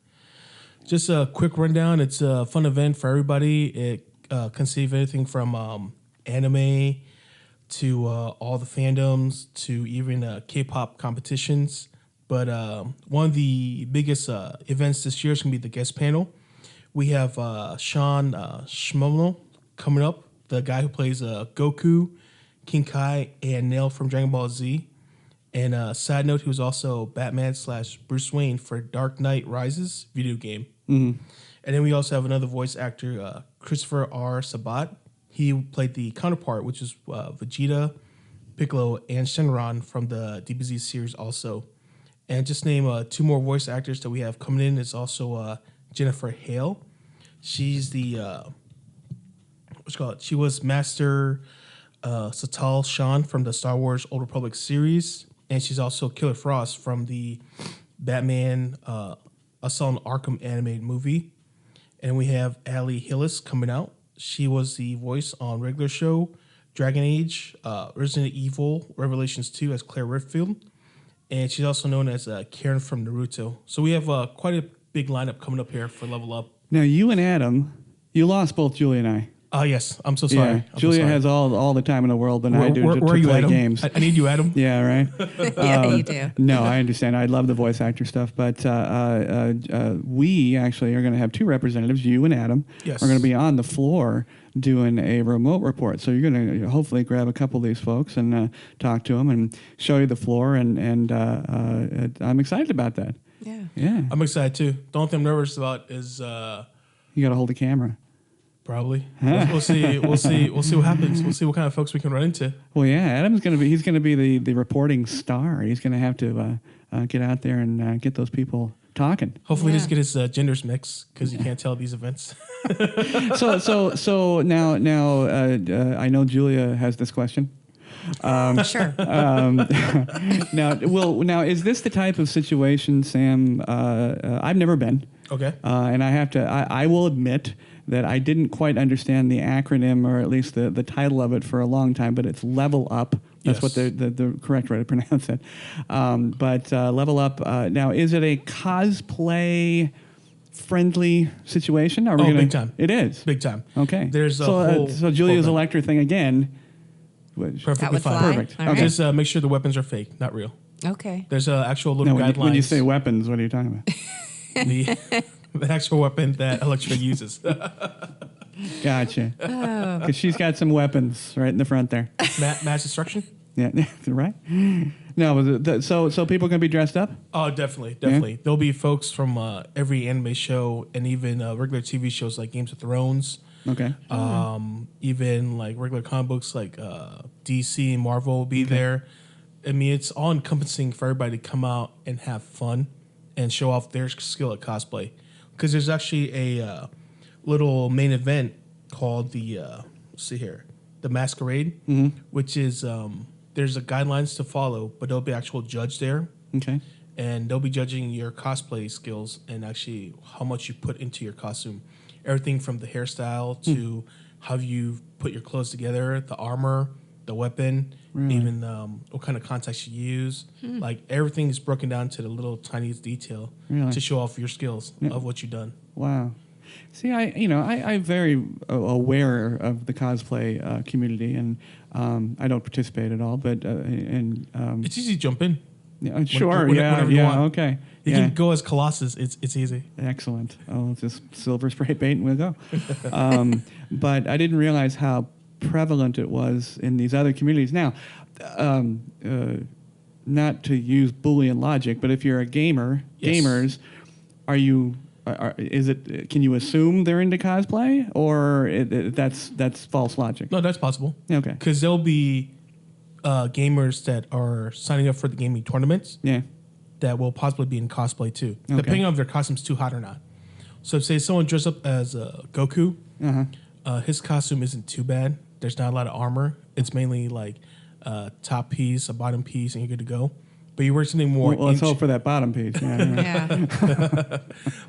Just a quick rundown. It's a fun event for everybody. It consists of anything from anime to all the fandoms to even K-pop competitions. But one of the biggest events this year is going to be the guest panel. We have Sean Schmono coming up, the guy who plays Goku, King Kai, and Nail from Dragon Ball Z. And side note, he was also Batman / Bruce Wayne for Dark Knight Rises video game. Mm-hmm. And then we also have another voice actor, Christopher R. Sabat. He played the counterpart, which is Vegeta, Piccolo, and Shenron from the DBZ series also. And just name 2 more voice actors that we have coming in. It's also Jennifer Hale. She's the, she was Master Satal Shan from the Star Wars Old Republic series. And she's also Killer Frost from the Batman Assault on Arkham animated movie. And we have Ali Hillis coming out. She was the voice on regular show, Dragon Age, Resident Evil, Revelations 2 as Claire Redfield. And she's also known as Karen from Naruto. So we have quite a big lineup coming up here for Level Up. Now, you and Adam, you lost both Julia and I. Yes. I'm so sorry. Yeah. Julia has all the time in the world, but I do where to are you, play Adam? games. I need you, Adam. Yeah, right? Yeah, you do. No, I understand. I love the voice actor stuff, but we actually are going to have 2 representatives, you and Adam, Yes. are going to be on the floor doing a remote report. So you're going to hopefully grab a couple of these folks and talk to them and show you the floor, and I'm excited about that. Yeah. Yeah. I'm excited, too. The only thing I'm nervous about is... You got to hold the camera. Probably. We'll see. We'll see what happens. We'll see what kind of folks we can run into. Well, yeah, Adam's going to be. He's going to be the reporting star. He's going to have to get out there and get those people talking. Hopefully, just get his genders mixed because you can't tell these events. So now I know Julia has this question. Sure. Now is this the type of situation, Sam? I've never been. Okay. And I will admit that I didn't quite understand the acronym, or at least the title of it, for a long time, but it's Level Up. That's what the correct way to pronounce it. But Level Up, now, is it a cosplay-friendly situation? Big time. It is? Big time. Okay. There's a so Julia's Electra thing again. Perfectly That would fine. fly. Perfect. All Okay. right. Just make sure the weapons are fake, not real. Okay. There's actual little No, guidelines. when you say weapons, what are you talking about? the actual weapon that Electra uses. Gotcha. Because she's got some weapons right in the front there. Mass destruction? Yeah, right. No, so people can be dressed up. Oh, definitely. There'll be folks from every anime show and even regular TV shows like Games of Thrones. Okay. Even like regular comic books like DC and Marvel will be there. I mean, it's all encompassing for everybody to come out and have fun and show off their skill at cosplay. Because there's actually a little main event called the Masquerade, which is there's a guidelines to follow, but there'll be an actual judge there. Okay. And they'll be judging your cosplay skills and actually how much you put into your costume. Everything from the hairstyle to how you put your clothes together, the armor, the weapon, even what kind of contacts you use. Like everything is broken down to the little tiniest detail to show off your skills of what you've done. Wow. See, I'm very aware of the cosplay community, and I don't participate at all. But it's easy to jump in. Yeah, sure. Whenever you want. Okay. You can go as Colossus. It's easy. Excellent. Oh, just silver spray paint and we'll go. But I didn't realize how prevalent it was in these other communities. Now, not to use Boolean logic, but if you're a gamer, gamers, are you? Can you assume they're into cosplay, or that's false logic? No, that's possible. Okay. Because there'll be gamers that are signing up for the gaming tournaments. Yeah. That will possibly be in cosplay too, Okay. depending on if their costume's too hot or not. So, say someone dressed up as Goku, his costume isn't too bad. There's not a lot of armor. It's mainly like top piece, a bottom piece, and you're good to go. But you wear something more. Well, let's hope for that bottom piece. Yeah.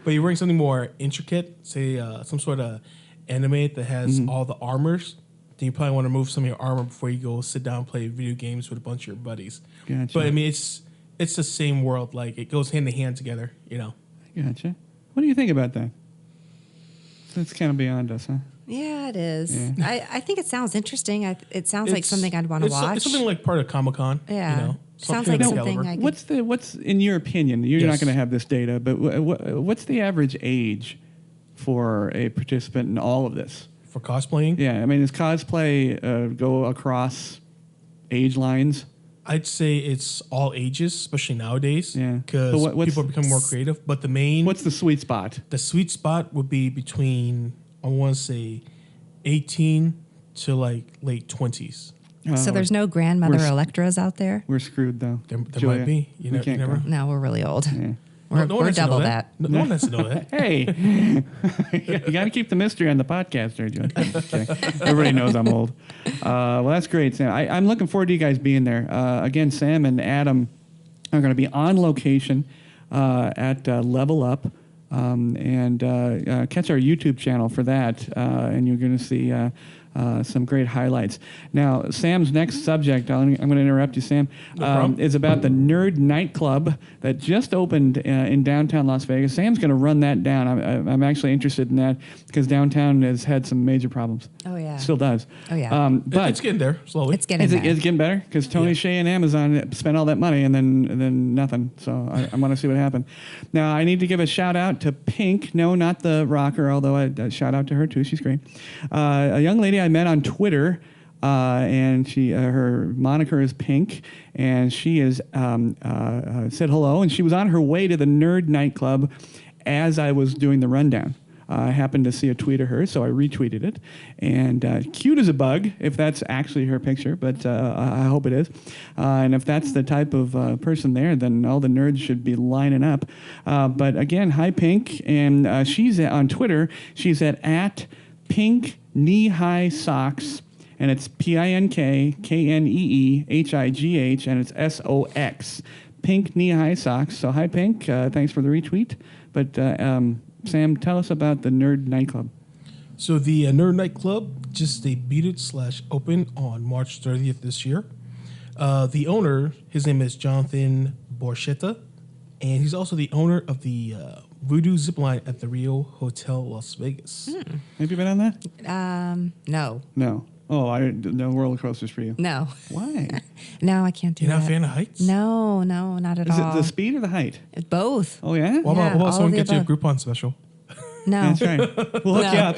But you're wearing something more intricate, say some sort of anime that has all the armors. Then you probably want to remove some of your armor before you go sit down and play video games with a bunch of your buddies. Gotcha. But I mean, it's the same world. Like it goes hand in hand together. Gotcha. What do you think about that? That's kind of beyond us, huh? Yeah, it is. Yeah. I think it sounds interesting. It sounds like something I'd want to watch. It's something like part of Comic-Con. Yeah. Sounds like that something caliber. I could. What's in your opinion? You're not Yes. going to have this data, but what's the average age for a participant in all of this? For cosplaying, Yeah, I mean, does cosplay go across age lines? I'd say it's all ages, especially nowadays. Yeah. Because But what's- people are becoming more creative. But What's the sweet spot? the sweet spot would be between, I want to say, 18 to like late 20s. So there's no grandmother we're s- Electras out there? We're screwed though. There Julia, might be. You we know, you can't never. go. No, we're really old. Yeah. We're, No one we're has to know double that. No one has to know that. Hey, you got to keep the mystery on the podcast there, Joe. Okay. Everybody knows I'm old. Well, that's great, Sam. I'm looking forward to you guys being there. Again, Sam and Adam are going to be on location at Level Up. And catch our YouTube channel for that, and you're going to see some great highlights. Now, Sam's next subject, I'm going to interrupt you, Sam, is about the Nerd Nightclub that just opened in downtown Las Vegas. Sam's going to run that down. I'm actually interested in that because downtown has had some major problems. Oh, yeah. Still does. Oh, yeah. But It's getting there slowly. It's getting is there. it getting better? Because Tony Hsieh and Amazon spent all that money and then nothing. So I want to see what happened. Now, I need to give a shout out to Pink. No, not the rocker, although I shout out to her too. She's great. A young lady I met on Twitter, and she her moniker is Pink, and she is said hello, and she was on her way to the Nerd Nightclub as I was doing the rundown. I happened to see a tweet of hers, so I retweeted it. And cute as a bug, if that's actually her picture, but I hope it is. And if that's the type of person there, then all the nerds should be lining up. But again, hi, Pink. And she's on Twitter. She's at Pink Knee High Socks. And it's PinkKneehigh, and it's SOX. Pink Knee High Socks. So hi, Pink. Thanks for the retweet. But Sam, tell us about the Nerd Nightclub. So the Nerd Nightclub just debuted / opened on March 30th this year. The owner, his name is Jonathan Borchetta, and he's also the owner of the Voodoo Zipline at the Rio Hotel Las Vegas. Have you been on that? No. No. Oh, no roller coasters for you. No. Why? No, I can't do You're not that. a fan of heights? No, not at Is all. it the speed or the height? Both. Oh, yeah? What Yeah, about all someone of the gets you a above. Groupon special? No. That's right. We'll hook you up.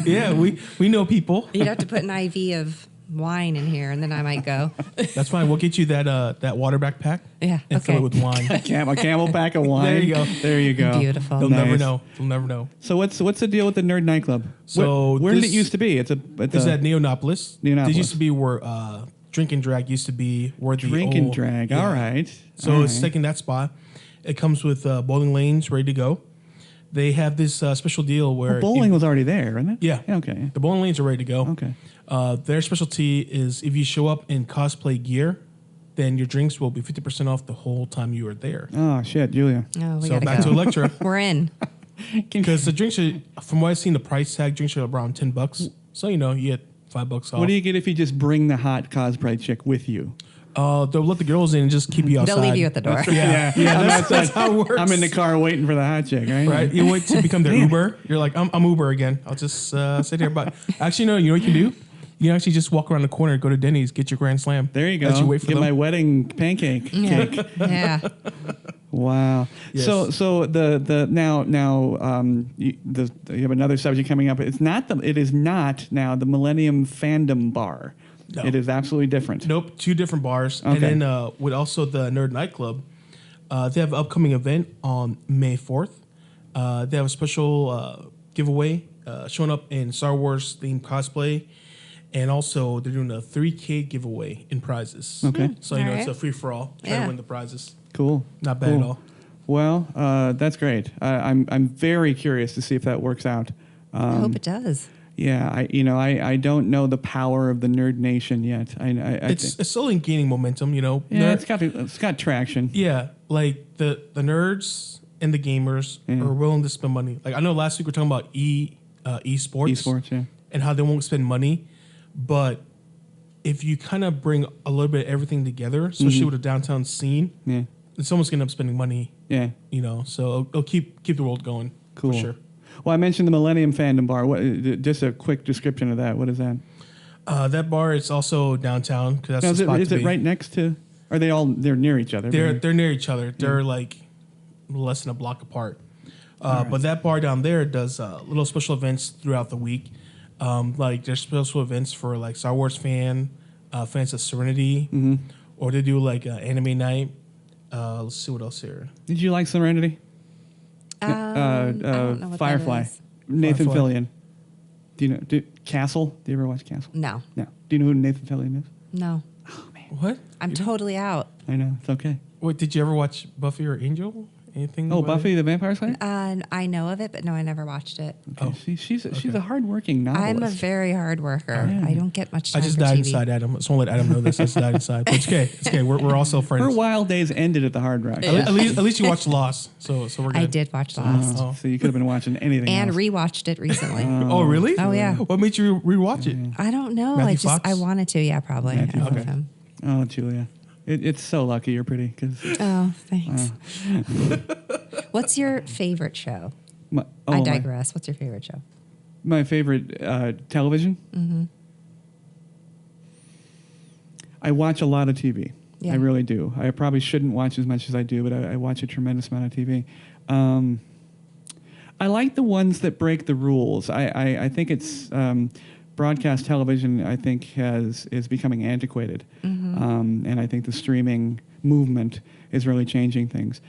Yeah, we know people. You'd have to put an IV of wine in here, and then I might go. That's fine. We'll get you that water backpack. Yeah, And fill okay. it with wine. A camel pack of wine. There you go. There you go. Beautiful. They'll Nice. never know. They'll never know. So what's the deal with the Nerd Nightclub? So where did it this- used to be? It's This is at Neonopolis. Neonopolis. This used to be where Drink and Drag used to be. Where the Drink and old- Drag. yeah. All right. So All it's right. taking that spot. It comes with bowling lanes ready to go. They have this special deal where Bowling was already there, wasn't it? Yeah. Okay. The bowling lanes are ready to go. Okay. Their specialty is if you show up in cosplay gear, then your drinks will be 50% off the whole time you are there. Oh shit, Julia. Oh, we So gotta back go. to Electra. We're in. Because the drinks are, from what I've seen, the price tag drinks are around $10. So, you get $5 off. What do you get if you just bring the hot cosplay chick with you? They'll let the girls in and just keep you outside. They'll leave you at the door. Yeah, that's how it works. I'm in the car waiting for the hot chick, right? Right, you wait to become their Uber. You're like, I'm Uber again. I'll just sit here. But actually, no. You know what you can do? You can actually just walk around the corner, go to Denny's, get your Grand Slam. There you go. As you wait for Get them. my wedding pancake cake. Yeah. Wow. Yes. So the now you have another subject coming up. It is not now the Millennium Fandom Bar. No. It is absolutely different. Nope, 2 different bars. Okay. And then with also the Nerd Nightclub, they have an upcoming event on May 4th. They have a special giveaway showing up in Star Wars themed cosplay. And also, they're doing a 3K giveaway in prizes. Okay. So, All it's right. a free-for-all. Try Yeah. to win the prizes. Cool. Not bad Cool. at all. Well, that's great. I'm very curious to see if that works out. I hope it does. Yeah, I don't know the power of the Nerd Nation yet. I It's slowly gaining momentum, yeah, Nerd- it's got traction. Yeah, like the nerds and the gamers Yeah. are willing to spend money. Like I know last week we were talking about esports, Esports, yeah. and how they won't spend money, but if you kind of bring a little bit of everything together, especially with the downtown scene, Yeah, then someone's gonna end up spending money. yeah. So it'll keep the world going. Cool. For sure. Well, I mentioned the Millennium Fandom Bar. What? Just a quick description of that. What is that? That bar is also downtown because that's Now, the spot is to it be. right next to? Are they all? They're near each other. They're near each other. They're like less than a block apart. But that bar down there does little special events throughout the week. Like there's special events for like Star Wars fans of Serenity, or they do like anime night. Let's see what else here. Did you like Serenity? I don't know what Firefly. that is. Nathan Firefly. Fillion. Do you know Castle? Do you ever watch Castle? No. No. Do you know who Nathan Fillion is? No. Oh man, What? I'm totally out. I know it's okay. Wait, did you ever watch Buffy or Angel? Anything? Oh, about Buffy it? the Vampire Slayer. I know of it, but no, I never watched it. Okay. She's a hardworking novelist. I'm a very hard worker. Yeah. I don't get much I time just for died TV. inside Adam. I just want to let Adam know this. I just died inside. But it's okay. It's okay. We're also friends. Her wild days ended at the Hard Rock. At least you watched Lost, so we're good. I did watch Lost Oh. So you could have been watching anything and else. rewatched it recently. Oh, really? Oh, yeah. What made you rewatch it? I don't know. Matthew Fox? I wanted to. Yeah, probably. Matthew I love Fox. him. Oh, Julia. It's so lucky you're pretty. Oh, thanks. What's your favorite show? I digress. What's your favorite show? My favorite television? Mm-hmm. I watch a lot of TV. Yeah. I really do. I probably shouldn't watch as much as I do, but I watch a tremendous amount of TV. I like the ones that break the rules. I think it's broadcast television. I think is becoming antiquated, and I think the streaming movement is really changing things.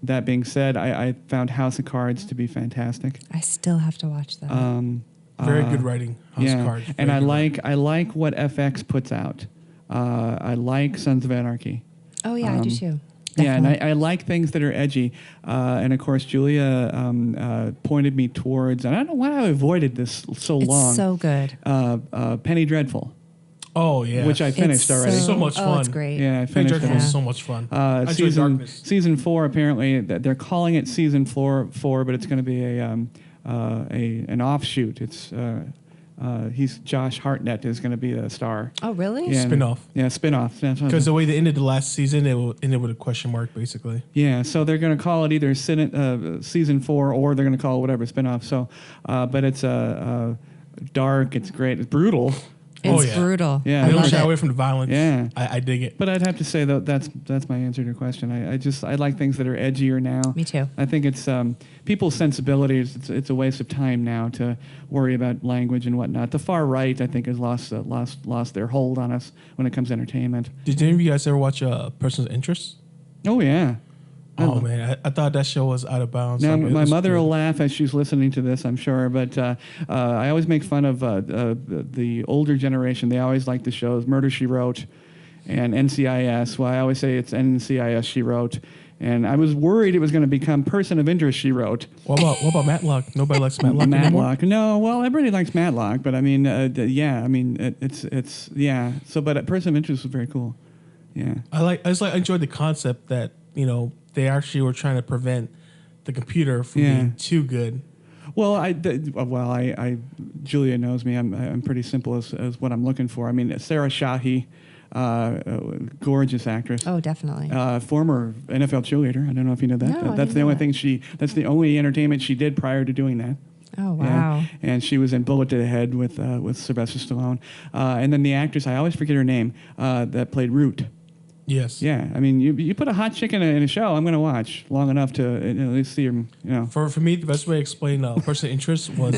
That being said, I found House of Cards to be fantastic. I still have to watch that. Very good writing. House of Cards. And Very I good like what FX puts out. I like Sons of Anarchy. Oh, yeah, I do too. Yeah, and Definitely. I like things that are edgy. And of course, Julia pointed me towards, and I don't know why I avoided this so It's long. so good. Penny Dreadful, Oh yeah. which I finished It's already. So much Oh, it's fun. great. Yeah, I Penny finished Dreadful it. was so much fun. I enjoyed Darkness. Season 4 apparently they're calling it season 4, but it's going to be an offshoot. It's Josh Hartnett is going to be the star. Oh, really? Yeah, Spin-off. Yeah, spin-off. Because the way they ended the last season, it ended with a question mark, basically. Yeah, so they're going to call it either season 4 or they're going to call it whatever spin-off. So, but it's dark. It's great. It's brutal. Oh, It's yeah. brutal. Yeah. I They don't love shy it. away from the violence. Yeah. I dig it. But I'd have to say though that's my answer to your question. I like things that are edgier now. Me too. I think it's people's sensibilities. It's a waste of time now to worry about language and whatnot. The far right, I think, has lost their hold on us when it comes to entertainment. Did any of you guys ever watch Person's Interest? Oh yeah. Oh, man. I thought that show was out of bounds. Now, Like, it my was mother good. will laugh as she's listening to this, I'm sure. But I always make fun of the older generation. They always like the shows Murder, She Wrote and NCIS. Well, I always say it's NCIS, She Wrote. And I was worried it was going to become Person of Interest, She Wrote. What about Matlock? Nobody likes Matlock anymore? Matlock. No, well, everybody likes Matlock. But I mean, yeah, I mean, it's yeah. So, but Person of Interest was very cool. Yeah. I enjoyed the concept that, they actually were trying to prevent the computer from being too good. Well, Julia knows me. I'm pretty simple as what I'm looking for. I mean, Sarah Shahi, gorgeous actress. Oh, definitely. Former NFL cheerleader. I don't know if you know that. No, I That's didn't the know only that. thing that's the only entertainment she did prior to doing that. Oh, wow. Yeah. And she was in Bullet to the Head with Sylvester Stallone. And then the actress, I always forget her name, that played Root. Yes. Yeah, I mean, you put a hot chick in a show, I'm going to watch long enough to at least see her, For me, the best way to explain Person of Interest was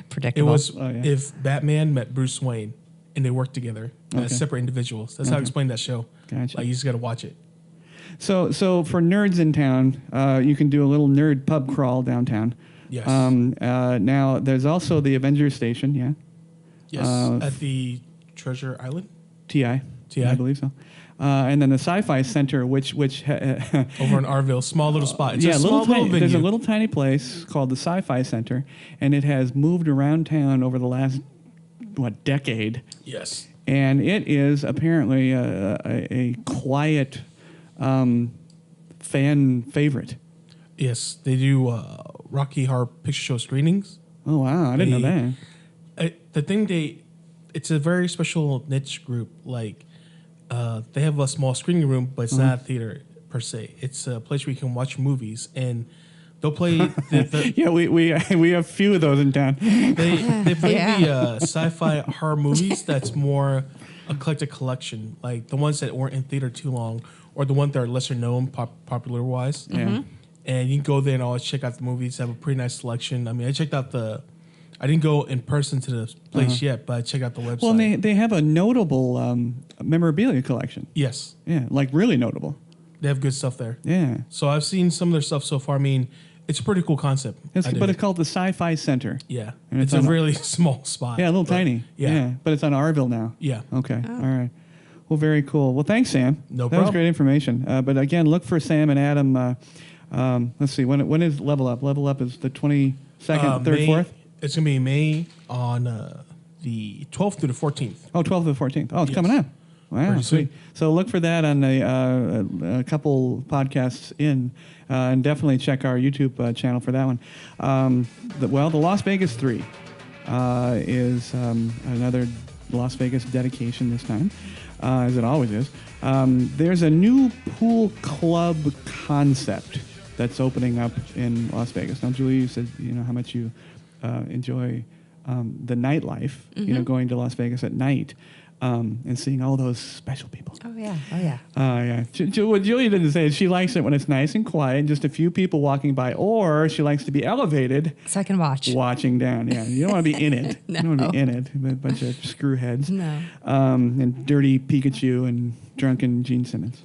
Predictable. it was Oh, yeah. if Batman met Bruce Wayne and they worked together as separate individuals. That's how I explain that show. Gotcha. Like, you just got to watch it. So for nerds in town, you can do a little nerd pub crawl downtown. Yes. Now, there's also the Avengers Station, yeah? Yes. At the Treasure Island? TI, I believe so. And then the Sci-Fi Center, which Over in Arville. Small little spot. It's yeah, a small little venue. there's a little tiny place called the Sci-Fi Center, and it has moved around town over the last, decade. Yes. And it is apparently a quiet fan favorite. Yes. They do Rocky Horror Picture Show screenings. Oh, wow. I didn't know that. The thing it's a very special niche group. Like, they have a small screening room, but it's not a theater per se. It's a place where you can watch movies, and they'll play. Yeah, we have a few of those in town. They play Yeah. the sci-fi horror movies. That's more eclectic collection, like the ones that weren't in theater too long, or the ones that are lesser known, popular wise. Yeah. And you can go there and always check out the movies. They have a pretty nice selection. I mean, I checked out I didn't go in person to the place yet, but I checked out the website. Well, and they have a notable memorabilia collection. Yes. Yeah, like really notable. They have good stuff there. Yeah. So I've seen some of their stuff so far. I mean, it's a pretty cool concept. But it's called the Sci-Fi Center. Yeah. And it's a really small spot. Yeah, a little tiny. Yeah. But it's on Arville now. Yeah. Okay. All right. Well, very cool. Well, thanks, Sam. No That was problem. great information. But again, look for Sam and Adam. Let's see. When is Level Up? Level Up is the 22nd, 3rd, May, 4th? It's going to be May on the 12th through the 14th. Oh, 12th to the 14th. Oh, it's Yes. coming up. Wow, Pretty sweet. soon. So look for that on a couple podcasts in, and definitely check our YouTube channel for that one. The Las Vegas 3 is another Las Vegas dedication this time, as it always is. There's a new pool club concept that's opening up in Las Vegas. Now, Julie, you said how much you enjoy the nightlife, going to Las Vegas at night. And seeing all those special people. Oh, yeah. Oh, yeah. Yeah. What Julia didn't say is she likes it when it's nice and quiet and just a few people walking by, or she likes to be elevated. So I can watch. Watching down, yeah. You don't want to be in it. No. You don't want to be in it. A bunch of screwheads. No. And dirty Pikachu and drunken Gene Simmons.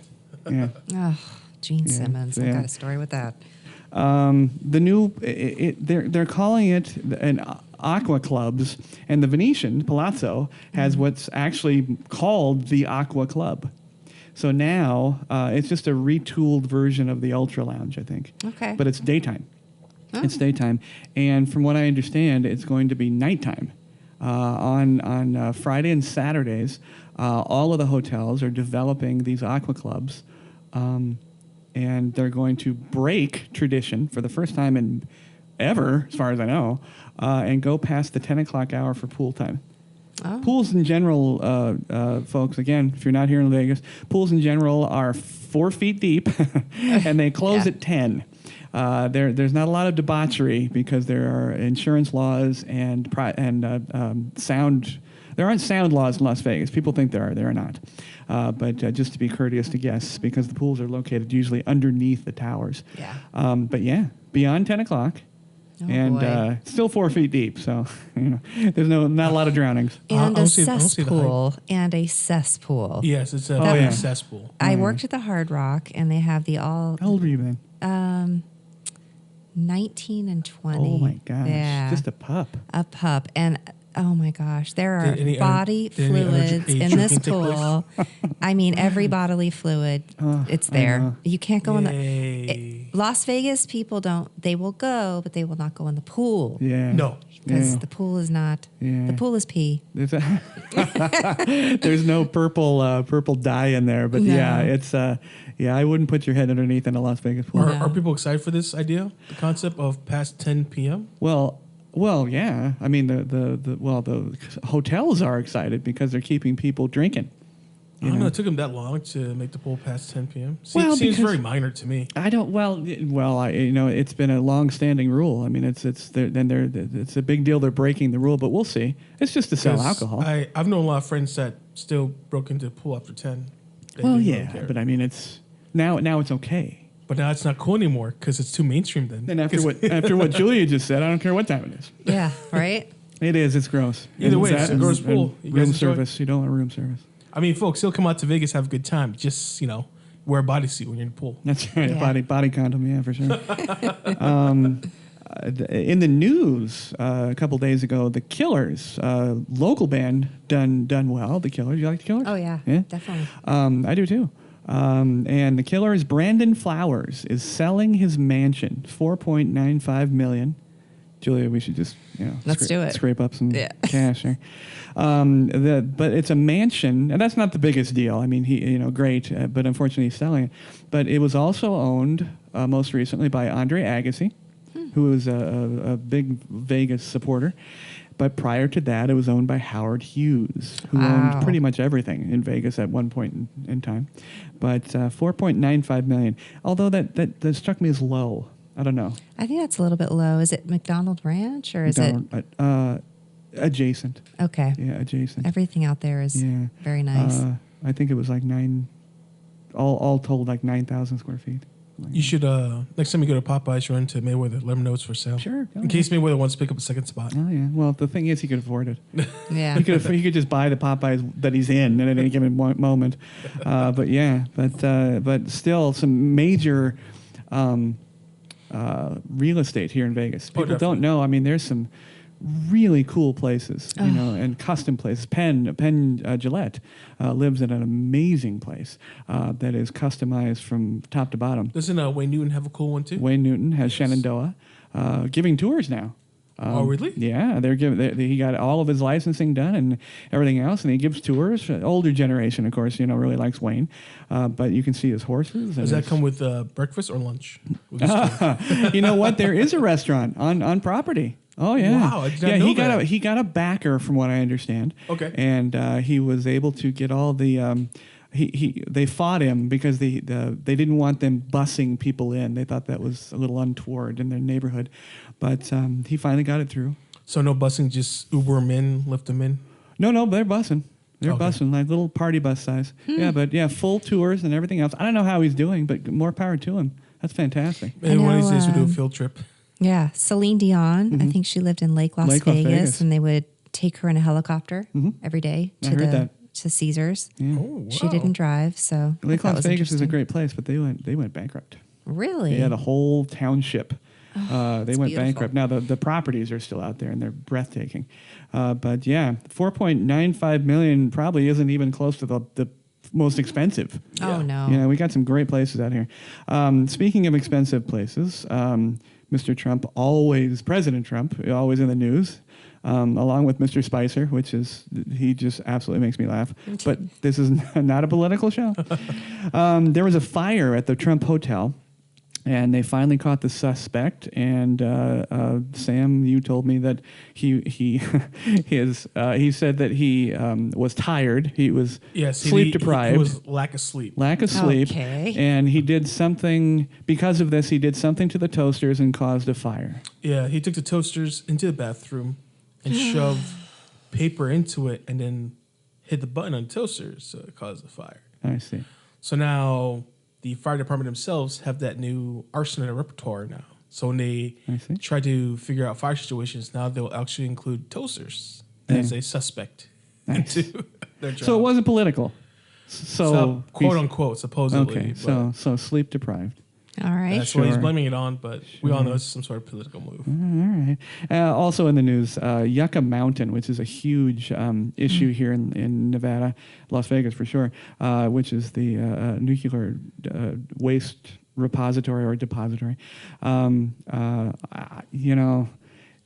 Yeah. Oh, Gene Simmons. so I've yeah. got a story with that. The new, they're calling it an Aqua Clubs, and the Venetian Palazzo has what's actually called the Aqua Club. So now it's just a retooled version of the Ultra Lounge, I think. Okay. But it's daytime. Oh. It's daytime, and from what I understand, it's going to be nighttime. On Friday and Saturdays, all of the hotels are developing these Aqua Clubs. And they're going to break tradition for the first time in ever, as far as I know, and go past the 10 o'clock hour for pool time. Oh. Pools in general, folks, again, if you're not here in Vegas, pools in general are 4 feet deep, and they close Yeah. at 10. There's not a lot of debauchery because there are insurance laws and sound. There aren't sound laws in Las Vegas. People think there are. There are not. But just to be courteous to guests, because the pools are located usually underneath the towers. Yeah. But yeah, beyond 10 o'clock. Oh, And boy. still 4 feet deep. So, there's not a lot of drownings. And I a don't see the height. cesspool. And a cesspool. Yes, it's a yeah. cesspool. I worked at the Hard Rock, and they have the How old were you then? 19 and 20. Oh my gosh. Yeah. Just a pup. A pup. And oh my gosh, there are Did any body did any fluids drinking in this take place? pool. I mean, every bodily fluid, it's I there. know. You can't go in Yay. Las Vegas people they will go, but they will not go in the pool. Yeah. No. Because Yeah. the pool is not, Yeah. the pool is pee. There's, there's no purple dye in there, but No. yeah, it's I wouldn't put your head underneath in a Las Vegas pool. Are, No. are people excited for this idea? The concept of past 10 p.m.? Well, yeah. I mean, the hotels are excited because they're keeping people drinking. I don't know. It took them that long to make the pool past 10 p.m. Well, Seems because- very minor to me. I don't. It's been a long-standing rule. I mean, it's a big deal. They're breaking the rule, but we'll see. It's just to sell 'Cause alcohol. I've known a lot of friends that still broke into the pool after 10. They Well, didn't really yeah, care. but I mean, it's now it's okay. But now it's not cool anymore because it's too mainstream then. And after 'Cause- after what Julia just said, I don't care what time it is. Yeah, right? It is. It's gross. Either And way, it's that a gross and pool. You guys Room enjoy? service. You don't want room service. I mean, folks, still come out to Vegas, have a good time. Just, wear a bodysuit when you're in the pool. That's right. Yeah. Body condom. Yeah, for sure. In the news a couple days ago, the Killers, local band, done well. The Killers. You like the Killers? Oh, yeah, Yeah. definitely. I do too. And the Killers, Brandon Flowers, is selling his mansion, $4.95 million. Julia, we should just Let's do it. Scrape up some Yeah. cash here. But it's a mansion, and that's not the biggest deal. I mean, he great, but unfortunately he's selling it. But it was also owned most recently by Andre Agassi, who is a big Vegas supporter. But prior to that, it was owned by Howard Hughes, who Wow. owned pretty much everything in Vegas at one point in time. But $4.95 million, although that struck me as low. I don't know. I think that's a little bit low. Is it McDonald Ranch or is it? Adjacent. Okay. Yeah, adjacent. Everything out there is very nice. I think it was like all told, like 9,000 square feet. You should next time you go to Popeyes, run into Mayweather. Let him know it's for sale. Sure. In case Mayweather wants to pick up a second spot. Oh yeah. Well, the thing is, he could afford it. Yeah. He could just buy the Popeyes that he's in at any given moment. But still, some major real estate here in Vegas. People don't know. I mean, there's some really cool places, and custom places. Penn Gillette lives in an amazing place that is customized from top to bottom. Doesn't Wayne Newton have a cool one too? Wayne Newton has Shenandoah giving tours now. Oh, really? Yeah, they're giving. He got all of his licensing done and everything else, and he gives tours. Older generation, of course, really likes Wayne, but you can see his horses. Does that come with breakfast or lunch? You know what? There is a restaurant on property. Oh yeah! Wow, I did not know that. He got a backer, from what I understand. Okay, and he was able to get all the. They fought him because they didn't want them busing people in. They thought that was a little untoward in their neighborhood, but he finally got it through. So no busing, just Uber them in, lift them in. No, they're busing. They're busing, like little party bus size. Yeah, but full tours and everything else. I don't know how he's doing, but more power to him. That's fantastic. And one of these days we'll do a field trip. Yeah, Celine Dion. I think she lived in Lake Las Vegas, and they would take her in a helicopter every day to Caesars. Yeah. Oh, wow. She didn't drive, so Lake Las Vegas is a great place, but they went bankrupt. Really? Yeah, the whole township. They went beautiful. bankrupt. Now the properties are still out there and they're breathtaking. But yeah, $4.95 million probably isn't even close to the most expensive. Oh no. Yeah, we got some great places out here. Speaking of expensive places, Mr. Trump, President Trump, always in the news, along with Mr. Spicer, he just absolutely makes me laugh. But this is not a political show. There was a fire at the Trump Hotel, and they finally caught the suspect. And Sam, you told me that he said that he was tired. He was sleep deprived. It was lack of sleep. Okay. And he did something, because of this, he did something to the toasters and caused a fire. Yeah, he took the toasters into the bathroom and shoved paper into it and then hit the button on the toasters, so it caused the fire. I see. So now the fire department themselves have that new arson in their repertoire now. So when they try to figure out fire situations, now they'll actually include toasters as a suspect into their job. So it wasn't political. So quote unquote, supposedly. Okay, so sleep deprived. All right. That's what he's blaming it on, but we all know it's some sort of political move. All right. Also in the news, Yucca Mountain, which is a huge issue here in Nevada, Las Vegas for sure, which is the nuclear waste repository or depository.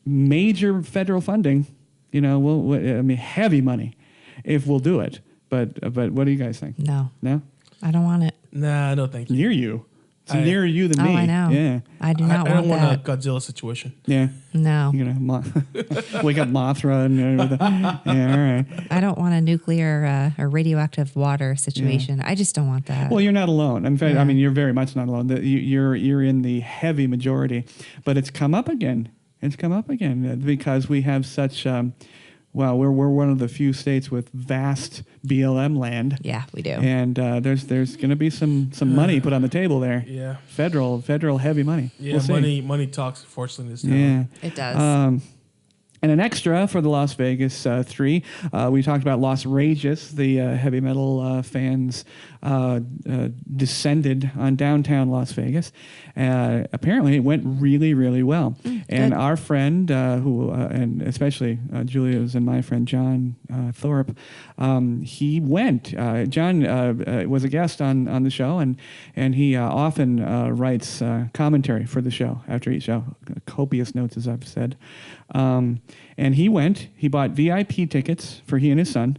Major federal funding. Heavy money, if we'll do it. But what do you guys think? No. No? I don't want it. Nah, no, thank you. Near you. It's nearer you than me. Oh, I know. Yeah. I do not I don't want want that. a Godzilla situation. Yeah. No. Wake up Mothra and everything. Yeah, all right. I don't want a nuclear or radioactive water situation. I just don't want that. Well, you're not alone. In fact, you're very much not alone. You're in the heavy majority, but it's come up again. It's come up again because we have such. We're one of the few states with vast BLM land. Yeah, we do. And there's going to be some money put on the table there. Yeah. Federal heavy money. Yeah, we'll money talks, unfortunately, in this town. Yeah. It does. And an extra for the Las Vegas 3. We talked about Las Rageous, the heavy metal fans descended on downtown Las Vegas. Apparently, it went really, really well. And our friend, and especially Julia's and my friend John Thorpe, he went. John was a guest on the show, and he often writes commentary for the show after each show, copious notes, as I've said. And he went. He bought VIP tickets for he and his son,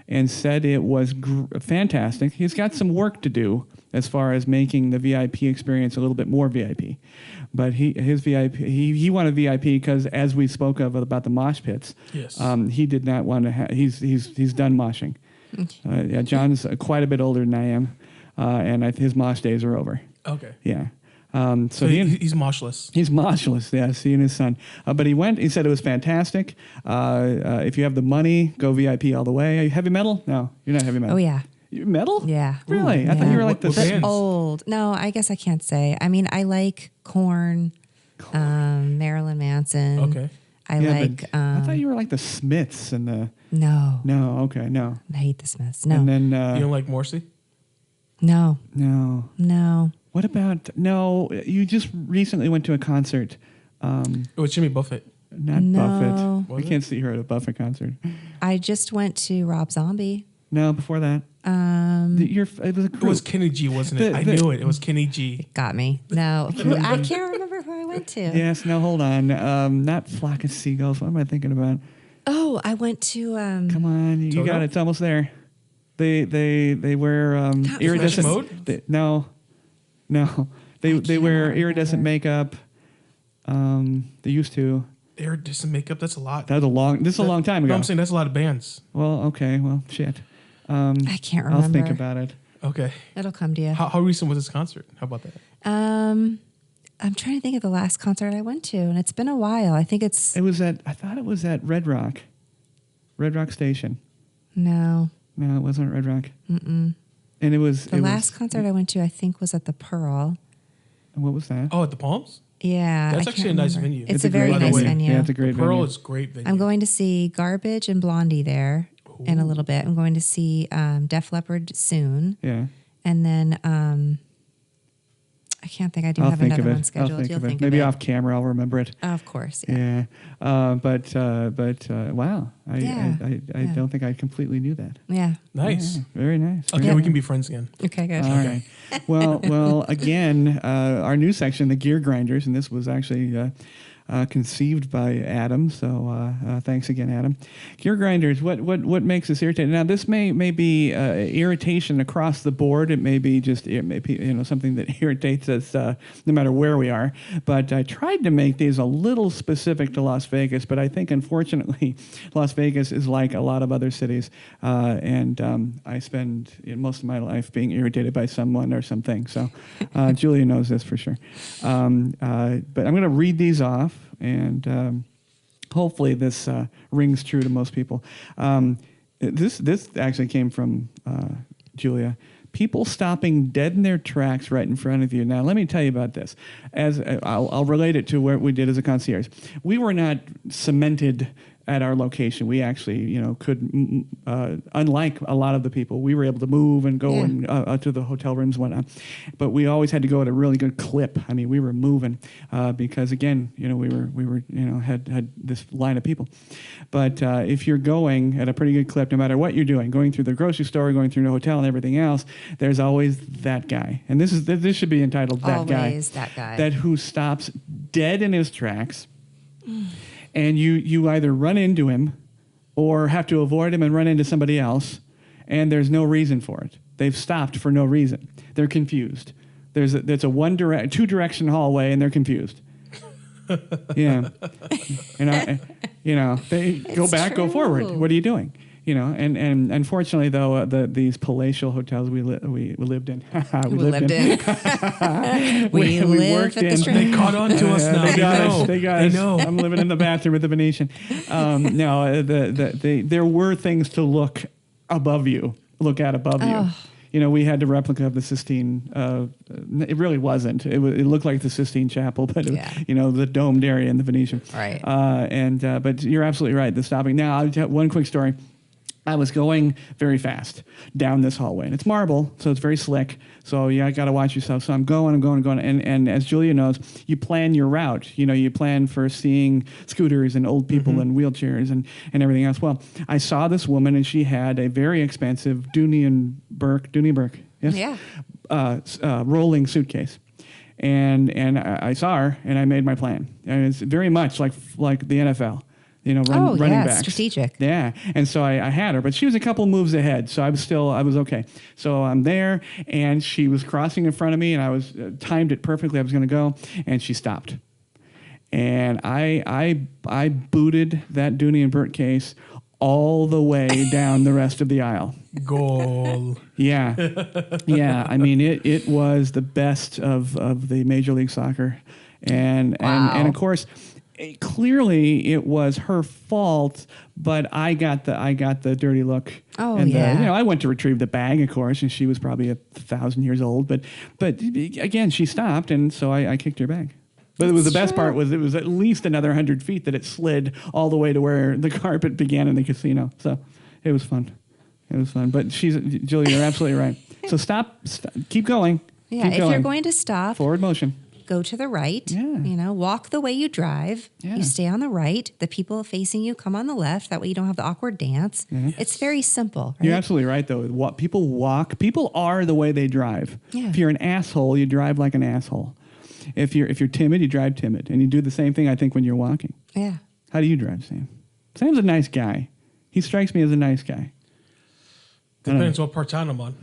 and said it was fantastic. He's got some work to do as far as making the VIP experience a little bit more VIP. But he wanted VIP because, as we spoke of about the mosh pits, yes. He did not want to. He's done moshing. John's quite a bit older than I am, and his mosh days are over. Okay. Yeah. So he's moshless. He's moshless, yes, he and his son. But he went, he said it was fantastic. If you have the money, go VIP all the way. Are you heavy metal? No, you're not heavy metal. Oh, yeah. You metal? Yeah. Really? Ooh, I thought you were like What the bands? Old. No, I guess I can't say. I mean, I like Korn, Marilyn Manson. Okay. I Yeah, like. but I thought you were like the Smiths and the. No. No, okay, no. I hate the Smiths. No. And then. You don't like Morrissey? No. No. No. What about. No, you just recently went to a concert. It was Jimmy Buffett. Not No. Buffett. Was We it? can't see her at a Buffett concert. I just went to Rob Zombie. No, before that. It was a group. It was Kenny G, wasn't it? I knew it. It was Kenny G. Got me. No. I can't remember who I went to. Yes, no, hold on. Not Flock of Seagulls. What am I thinking about? Oh, I went to. Come on, you Toto? got it. It's almost there. They wear iridescent. Mode? No. They wear iridescent makeup. They used to. Iridescent makeup. That's a lot. This is a long time ago. No, I'm saying that's a lot of bands. Well, okay. Well, shit. I can't remember. I'll think about it. Okay. It'll come to you. How recent was this concert? How about that? I'm trying to think of the last concert I went to, and it's been a while. I think it's I thought it was at Red Rock Station. no. No, it wasn't at Red Rock. Mm-mm. And it was The last concert I went to, I think, was at the Pearl. What was that? Oh, at the Palms? Yeah, That's I actually can't a nice remember. venue. It's a a very great nice venue. venue. Yeah, it's a great Pearl venue. is a great venue. I'm going to see Garbage and Blondie there in a little bit. I'm going to see Def Leppard soon, Yeah. and then I can't think. I do I'll have think another of one it. scheduled. I'll think You'll of it. think Maybe of it. off camera, I'll remember it. Of course, yeah. Yeah. But wow. I Yeah. don't think I completely knew that. Yeah. Nice. Yeah, very nice. Okay, Very we can be friends again. Okay, good. All right. Well, again, our new section, the gear grinders, and this was actually conceived by Adam. So thanks again, Adam. Gear grinders. What makes us irritated? Now, this may be irritation across the board. It may be just something that irritates us no matter where we are. But I tried to make these a little specific to Las Vegas. But I think unfortunately, Las Vegas is like a lot of other cities, and I spend most of my life being irritated by someone or something. So Julia knows this for sure. But I'm going to read these off. And hopefully this rings true to most people. This actually came from Julia. People stopping dead in their tracks right in front of you. Now, let me tell you about this. As I'll relate it to what we did as a concierge. We were not cemented at our location. We actually, could, unlike a lot of the people, we were able to move and go to the hotel rooms and whatnot. But we always had to go at a really good clip. I mean, we were moving because, again, we were had this line of people. But if you're going at a pretty good clip, no matter what you're doing, going through the grocery store, going through the hotel, and everything else, there's always that guy. And this should be entitled "That Guy." Always that guy. That who stops dead in his tracks. And you either run into him or have to avoid him and run into somebody else, and there's no reason for it. They've stopped for no reason. They're confused. There's a two-direction hallway, and they're confused. Yeah. And they go It's back, go true. forward. What are you doing? And unfortunately, though, these palatial hotels we lived in. we lived in. We live worked at the in. Strand. They caught on to us now. They got us. They got us. know. I'm living in the bathroom at the Venetian. There were things to look above you. We had the replica of the Sistine. It really wasn't. It looked like the Sistine Chapel, but the domed area in the Venetian. Right. But you're absolutely right. The stopping. Now, I'll tell one quick story. I was going very fast down this hallway, and it's marble, so it's very slick. So I got to watch yourself. So I'm going, and as Julia knows, you plan your route. You plan for seeing scooters and old people and wheelchairs and everything else. Well, I saw this woman, and she had a very expensive Dooney Burke, yes, rolling suitcase. And I saw her, and I made my plan. And it's very much like the NFL. Running backs. Strategic. Yeah, and so I had her, but she was a couple moves ahead, so I was okay. So I'm there, and she was crossing in front of me, and I was timed it perfectly. I was going to go, and she stopped, and I booted that Dooney and Burt case all the way down the rest of the aisle. Goal. Yeah. Yeah. I mean, it was the best of the Major League Soccer. And of course, clearly it was her fault, but I got the dirty look. Oh, and yeah. I went to retrieve the bag, of course, and she was probably 1,000 years old. But again, she stopped, and so I kicked her bag. But it was the best part was it was at least another 100 feet that it slid all the way to where the carpet began in the casino. So it was fun. It was fun. But Julie, you're absolutely right. So stop, keep going. Yeah, keep if going. you're going to stop, Forward motion. go to the right. Yeah. Walk the way you drive. Yeah. You stay on the right. The people facing you come on the left. That way you don't have the awkward dance. It's very simple. Right? You're absolutely right, though. People walk. People are the way they drive. Yeah. If you're an asshole, you drive like an asshole. If you're timid, you drive timid, and you do the same thing. I think when you're walking. Yeah. How do you drive, Sam? Sam's a nice guy. He strikes me as a nice guy. Depends what part of town I'm on.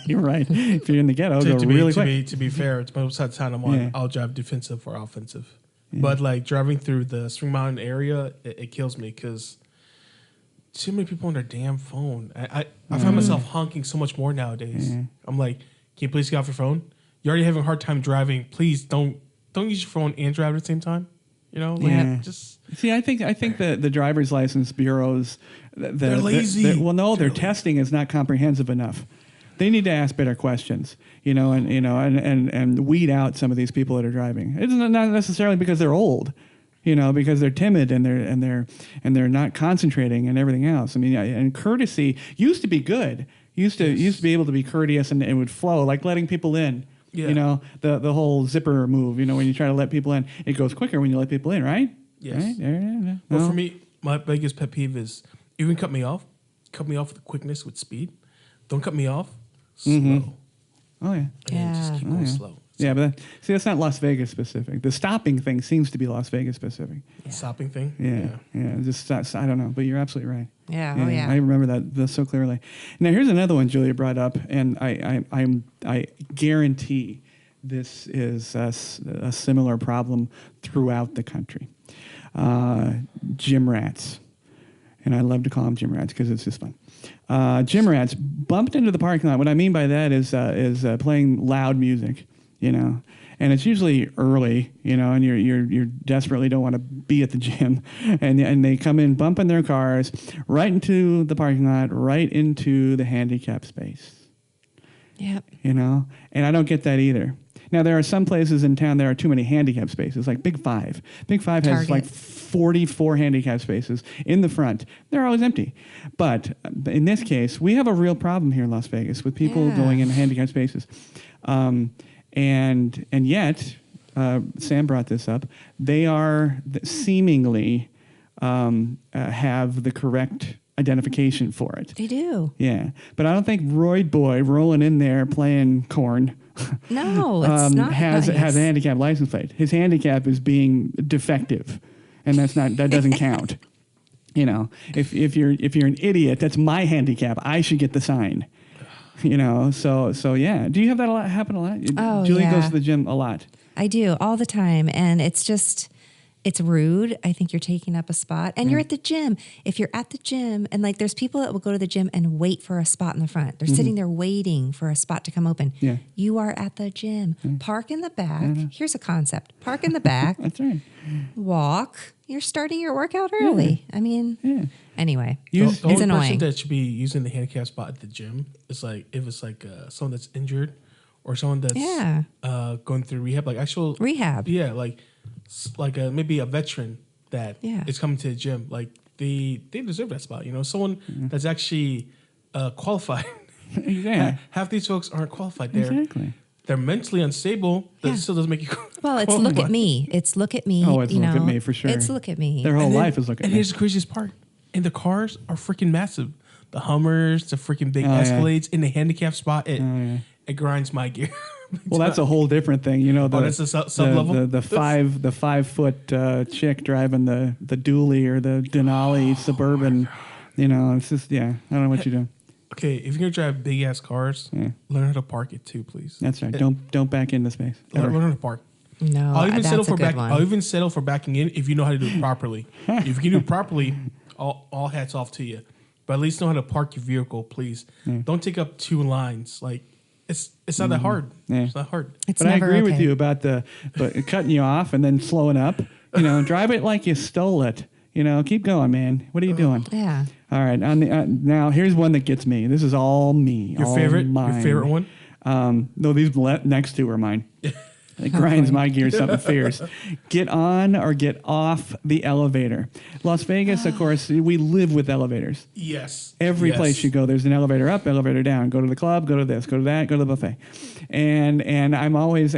You're right. If you're in the ghetto, go really quick. To be fair, it's most of the time I'm on. Yeah. I'll drive defensive or offensive. But like driving through the Spring Mountain area, it kills me because too many people on their damn phone. I find myself honking so much more nowadays. I'm like, can you please get off your phone? You're already having a hard time driving. Please don't use your phone and drive at the same time. Just See, I think the driver's license bureaus, they're lazy. Their testing is not comprehensive enough. They need to ask better questions, and weed out some of these people that are driving. It's not necessarily because they're old, because they're timid and they're not concentrating and everything else. I mean, and courtesy used to be good. Used to be able to be courteous and it would flow, like letting people in. Yeah. The whole zipper move, when you try to let people in, it goes quicker when you let people in, right? Yes. Right? Yeah. Well, for me, my biggest pet peeve is even cut me off with quickness, with speed. Don't cut me off slow. Oh, yeah. And just keep going slow. Yeah, but that's not Las Vegas specific. The stopping thing seems to be Las Vegas specific. The stopping thing? Yeah. Just I don't know, but you're absolutely right. Yeah. Oh, yeah. I remember that so clearly. Now, here's another one Julia brought up, and I guarantee this is a similar problem throughout the country. Gym rats. And I love to call them gym rats because it's just fun. Gym rats bumped into the parking lot. What I mean by that is playing loud music, and it's usually early, and you're desperately don't want to be at the gym, and they come in bumping their cars right into the parking lot, right into the handicap space. Yep. And I don't get that either. Now, there are some places in town there are too many handicap spaces, like Big Five. Big Five has like 44 handicap spaces in the front. They're always empty. But in this case, we have a real problem here in Las Vegas with people going in handicap spaces. And yet, Sam brought this up, they are seemingly have the correct identification for it. They do. Yeah. But I don't think Royd Boy rolling in there playing corn No, it's not has nice. a handicap license plate. His handicap is being defective, and that doesn't count. If you're an idiot, that's my handicap. I should get the sign. So yeah. Do you have that happen a lot? Oh, Julie yeah. goes to the gym a lot. I do all the time, and it's rude. I think you're taking up a spot, and you're at the gym. If you're at the gym, and like there's people that will go to the gym and wait for a spot in the front. They're sitting there waiting for a spot to come open. Yeah. You are at the gym. Park in the back. Here's a concept. Park in the back. That's right. Walk. You're starting your workout early. I mean, anyway, The it's only person annoying. that should be using the handicap spot at the gym is like if it's like someone that's injured or someone that's going through rehab, like actual Rehab. Yeah, like maybe a veteran that is coming to the gym. Like they deserve that spot. Someone that's actually qualified. Yeah. Half these folks aren't qualified. They're mentally unstable. That still doesn't make you. Well, it's look at me. It's look at me. Oh, it's look at me for sure. It's look at me. Their whole life is look at And me. here's the craziest part. And the cars are freaking massive. The Hummers, the freaking big Escalades in the handicap spot. It grinds my gear. Well, that's a whole different thing, that's the sub-level? The 5 foot chick driving the dually or the Denali Suburban. It's just I don't know what you're doing. Okay, if you're gonna drive big ass cars, learn how to park it too, please. That's right. Don't back into space. Learn how to park. No, I'll even that's settle a for good one. I'll even settle for backing in if you know how to do it properly. If you can do it properly, all hats off to you. But at least know how to park your vehicle, please. Don't take up 2 lines. Like it's not that hard. Yeah. It's not hard. It's But I never agree with okay. you about but cutting you off and then slowing up. Drive it like you stole it. Keep going, man. What are you doing? Yeah. All right. Now here's one that gets me. This is all me. Your all favorite? mine. Your favorite one? No, these next two are mine. It grinds my gears something fierce. Get on or get off the elevator. Las Vegas, of course, we live with elevators. Yes. Every Yes. place you go, there's an elevator up, elevator down. Go to the club, go to this, go to that, go to the buffet. And I always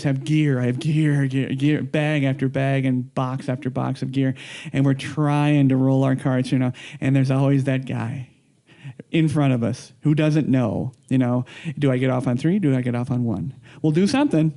have gear. I have gear, bag after bag and box after box of gear. And we're trying to roll our carts, and there's always that guy in front of us who doesn't know, do I get off on 3? Do I get off on 1? We'll do something.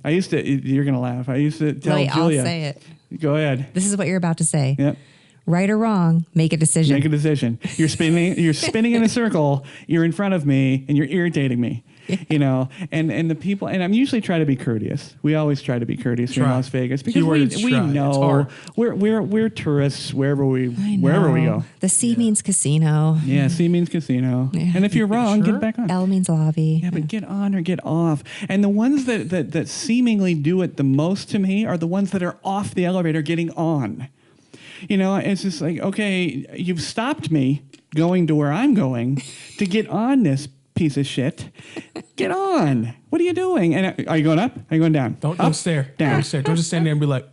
You're going to laugh. I used to tell Wait, Julia. I'll say it. Go ahead. This is what you're about to say. Yep. Right or wrong, make a decision. Make a decision. You're spinning in a circle. You're in front of me and you're irritating me. And the people, and I'm usually try to be courteous. We always try to be courteous here in Las Vegas because we know we're tourists wherever we go. The C means casino. Yeah, C means casino. Yeah. And if you're wrong, get back on. L means lobby. Yeah, but get on or get off. And the ones that seemingly do it the most to me are the ones that are off the elevator getting on. It's just like, okay, you've stopped me going to where I'm going to get on this piece of shit. Get on. What are you doing? And are you going up? Are you going down? Don't stare. Down. Don't stare. Don't just stand there and be like,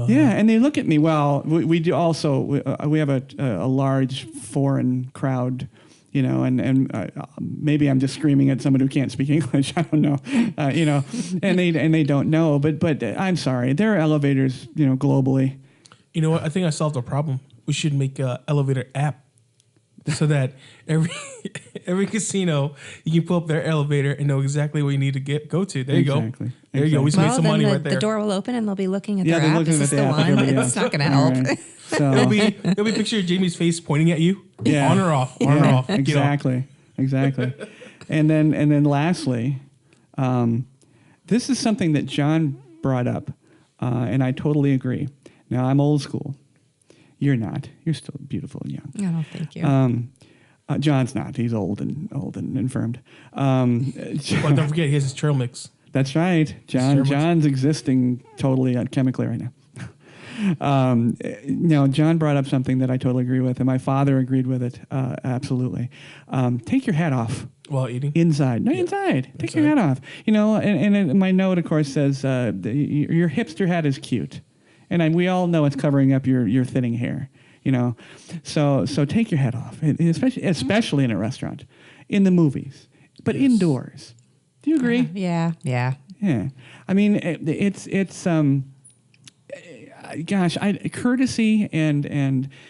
Yeah, and they look at me. Well, we do also. We have a large foreign crowd, and maybe I'm just screaming at someone who can't speak English. I don't know, and they don't know. But I'm sorry. There are elevators, globally. You know what? I think I solved a problem. We should make an elevator app so that every casino you can pull up their elevator and know exactly where you need to go to. There you go. There you go. We just made some money right there. The door will open and they'll be looking at Yeah, their they're app. looking Is at this the the app like one? everybody It's else. not going to All help. right. So There'll be a picture of Jamie's face pointing at you. Yeah. On or off. On or off. Get off. Exactly. And then lastly, this is something that John brought up, and I totally agree. Now I'm old school. You're not. You're still beautiful and young. Oh, thank you. John's not. He's old and infirmed. But don't forget, he has his trail mix. That's right. John's existing totally chemically right now. John brought up something that I totally agree with, and my father agreed with it absolutely. Take your hat off. While eating? Inside. No, inside. Take your hat off. And my note, of course, says your hipster hat is cute. And we all know it's covering up your thinning hair. So take your hat off, especially in a restaurant, in the movies, but indoors. Do you agree? Yeah. I mean, it's courtesy and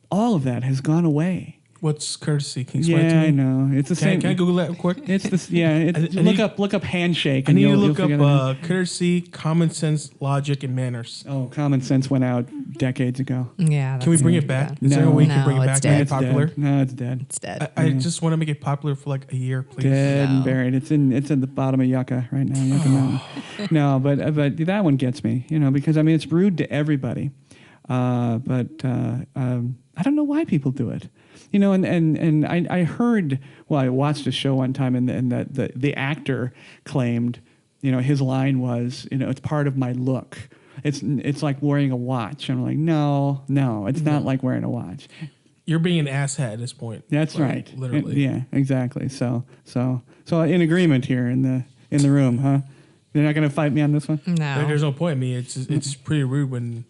all of that has gone away. What's courtesy? Can you explain it to me? I know. It's the same. Can I Google that real quick? It's this. Yeah. Look up handshake. I need to you'll look figure that up out. courtesy, common sense, logic, and manners. Oh, common sense went out decades ago. Yeah. Can we bring it back? Is there a No. way we can bring it No, back it's and make dead. it popular? No, it's dead. It's dead. I just want to make it popular for like a year, please. Dead and No. buried. It's in the bottom of Yucca right now. Yucca Mountain. No, but that one gets me. Because it's rude to everybody. But I don't know why people do it. And I heard. Well, I watched a show one time, and the actor claimed, his line was, it's part of my look. It's like wearing a watch. And I'm like, no, it's not like wearing a watch. You're being an asshat at this point. That's right. Literally. Yeah, exactly. So in agreement here in the room, huh? They're not going to fight me on this one? No. There's no point in me. It's pretty rude when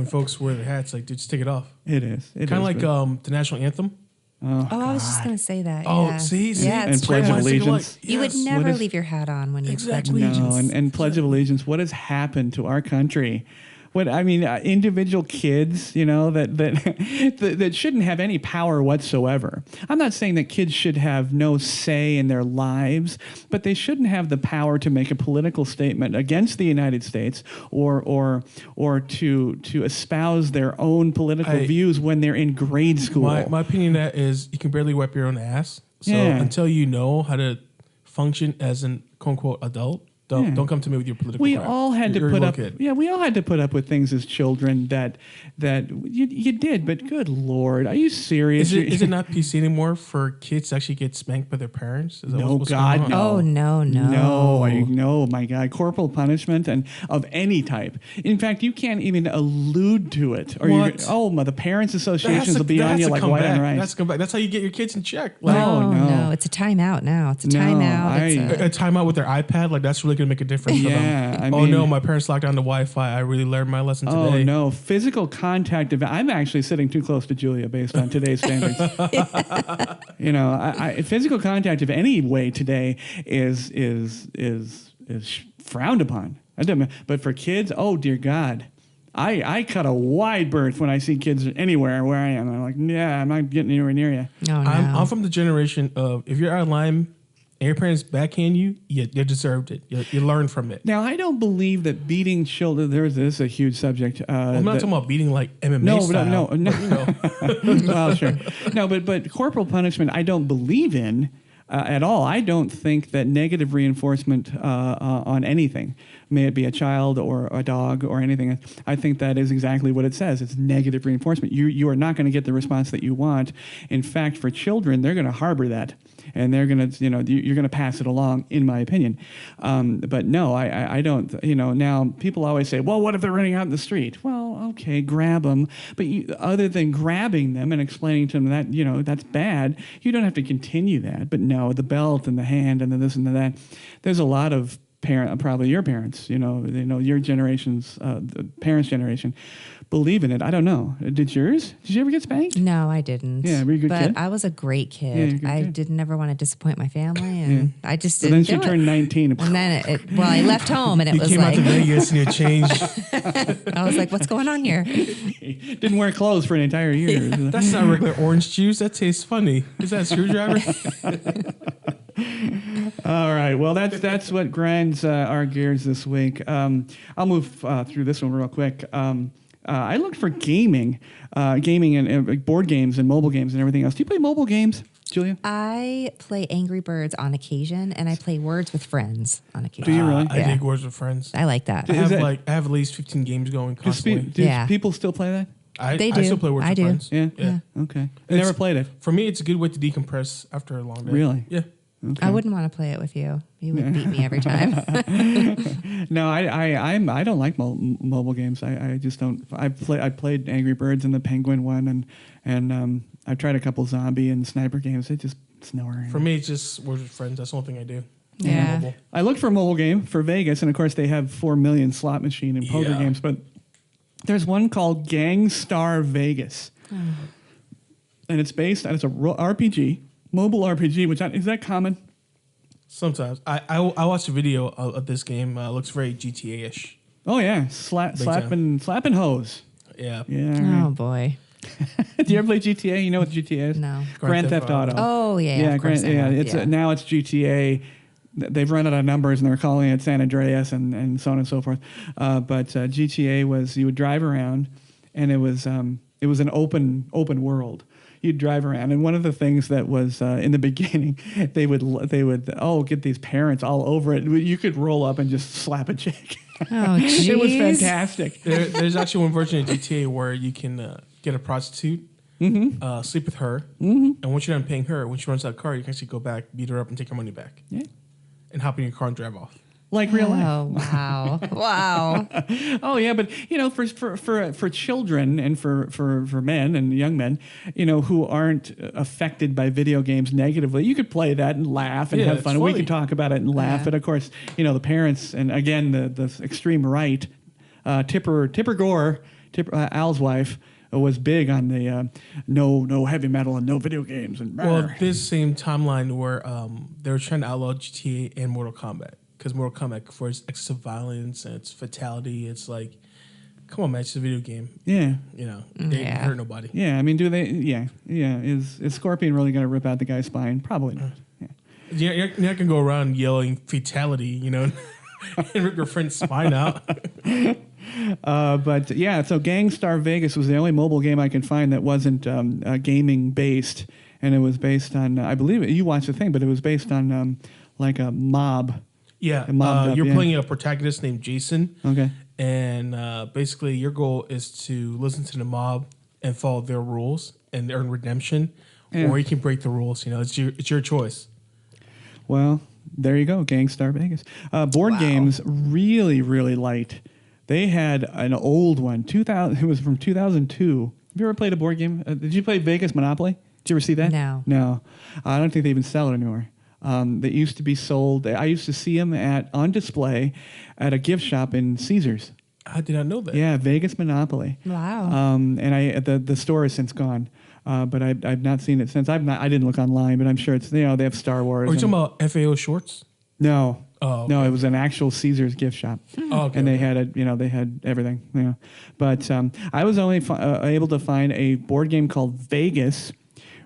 folks wear their hats. Like, dude, just take it off. It is. Kind of like the national anthem. Oh, I was just going to say that. Oh, yeah. see? Yeah, And it's Pledge true. of Allegiance. You would Yes. never leave your hat on when you Exactly. pledge No, allegiance. and Pledge of Allegiance. What has happened to our country? Individual kids, that shouldn't have any power whatsoever. I'm not saying that kids should have no say in their lives, but they shouldn't have the power to make a political statement against the United States or to espouse their own political views when they're in grade school. My opinion on that is you can barely wipe your own ass. So Yeah. until you know how to function as an quote unquote adult, Don't come to me with your political. We crap. all had You're to put a up. little kid. Yeah, we all had to put up with things as children that you did. But good Lord, are you serious? Is it not PC anymore for kids to actually get spanked by their parents? Is that No, what's God, going on? Oh, no. No, my God, corporal punishment and of any type. In fact, you can't even allude to it. Or What? the parents' associations will be on you like white on rice. That's come back. That's how you get your kids in check. No, Oh, no. no. It's a timeout now. It's a No, timeout. A timeout with their iPad, like that's really gonna make a difference for Yeah, them. I Oh mean- no, my parents locked down the Wi-Fi. I really learned my lesson Oh today. no! Physical contact. I'm actually sitting too close to Julia based on today's standards. Physical contact of any way today is frowned upon. But for kids, oh dear God, I cut a wide berth when I see kids anywhere where I am. I'm like, yeah, I'm not getting anywhere near you. Oh, no. I'm from the generation of if you're out of line and your parents backhand you, you deserved it. You learned from it. Now, I don't believe that beating children. This is a huge subject. I'm not talking about beating like MMA No, style. no. Well, sure. No, but corporal punishment, I don't believe in at all. I don't think that negative reinforcement on anything, may it be a child or a dog or anything, I think that is exactly what it says. It's negative reinforcement. You are not going to get the response that you want. In fact, for children, they're going to harbor that. And they're going to, you're going to pass it along, in my opinion. But no, I don't, now people always say, well, what if they're running out in the street? Well, okay, grab them. But other than grabbing them and explaining to them that, that's bad, you don't have to continue that. But no, the belt and the hand and the this and the that, there's a lot of probably your parents, your generation's, the parents' generation, believe in it. I don't know. Did yours? Did you ever get spanked? No, I didn't. Yeah, were you a good but kid? I was a great Yeah, kid. you're a good I kid. didn't never want to disappoint my family, and I just So then didn't she do turned it. 19. And then I left home, and it You was came out like, to Vegas and you changed. I was like, what's going on here? Didn't wear clothes for an entire year. That's not regular orange juice. That tastes funny. Is that a screwdriver? All right. Well, that's what grinds our gears this week. I'll move through this one real quick. I looked for gaming and board games and mobile games and everything else. Do you play mobile games, Julia? I play Angry Birds on occasion, and I play Words with Friends on occasion. Do you really? I Yeah. dig Words with Friends. I like that. I have that- I have at least 15 games going constantly. Do Yeah. people still play that? They I do. still play Words I with do. Friends. Yeah. Yeah. Okay. I never played it. For me, it's a good way to decompress after a long day. Really? Yeah. I wouldn't want to play it with you. You would beat me every time. No, I don't like mobile games. I just don't. I played Angry Birds and the Penguin one, and I've tried a couple zombie and sniper games. It's nowhere. For me, it's just Words with Friends. That's the only thing I do. Yeah. Mobile. I looked for a mobile game for Vegas, and of course they have 4 million slot machine and poker Yeah. games, but there's one called Gangstar Vegas, and it's a RPG, mobile RPG. Is that common? Sometimes I watched a video of this game. Looks very GTA-ish. Oh yeah, Big slapping hose. Yeah. Yeah. Oh boy. Do you ever play GTA? You know what GTA is? No. Grand Theft Auto. Oh yeah. Of course I have. It's Yeah. now it's GTA. They've run out of numbers and they're calling it San Andreas and so on and so forth. But GTA was you would drive around, and it was an open world. You'd drive around, and one of the things that was in the beginning, they would get these parents all over it. You could roll up and just slap a chick. Oh jeez. It was fantastic. There's actually one version of GTA where you can get a prostitute, sleep with her, and once you're done paying her, when she runs out of the car, you can actually go back, beat her up, and take her money back. Yeah. And hop in your car and drive off. Like real life. Oh wow. Wow. Oh yeah, but for children and for men and young men, who aren't affected by video games negatively, you could play that and laugh and Yeah, have it's fun. And we funny. could talk about it and laugh. Yeah. But of course, the parents and again the extreme right, Tipper Gore, Al's wife, was big on the no heavy metal and no video games and Well, this same timeline where they were trying to outlaw GTA and Mortal Kombat. Because Mortal Kombat, for its excessive violence and its fatality, it's like, come on, man, it's a video game. yeah. They didn't Yeah. hurt nobody. Yeah, I mean, do they? Yeah. Is Scorpion really going to rip out the guy's spine? Probably not. Yeah. You're not going to go around yelling fatality, and rip your friend's spine out. But yeah, so Gangstar Vegas was the only mobile game I could find that wasn't gaming based, and it was based on I believe you watched the thing, but it was based on like a mob Yeah, And mobbed up, you're yeah. playing a protagonist named Jason. Okay. And basically, your goal is to listen to the mob and follow their rules and earn redemption, Yeah. or you can break the rules. It's your choice. Well, there you go, Gangstar Vegas. Board games, really, really light. They had an old one, 2000. It was from 2002. Have you ever played a board game? Did you play Vegas Monopoly? Did you ever see that? No. No. I don't think they even sell it anymore. They used to be sold. I used to see them on display at a gift shop in Caesars. I did not know that. Yeah, Vegas Monopoly. Wow. And the store has since gone, but I've not seen it since. I didn't look online, but I'm sure it's they have Star Wars. Are you talking about FAO shorts? No. Oh, okay. No, it was an actual Caesars gift shop, Oh, okay, and they okay. had they had everything. But I was only able to find a board game called Vegas,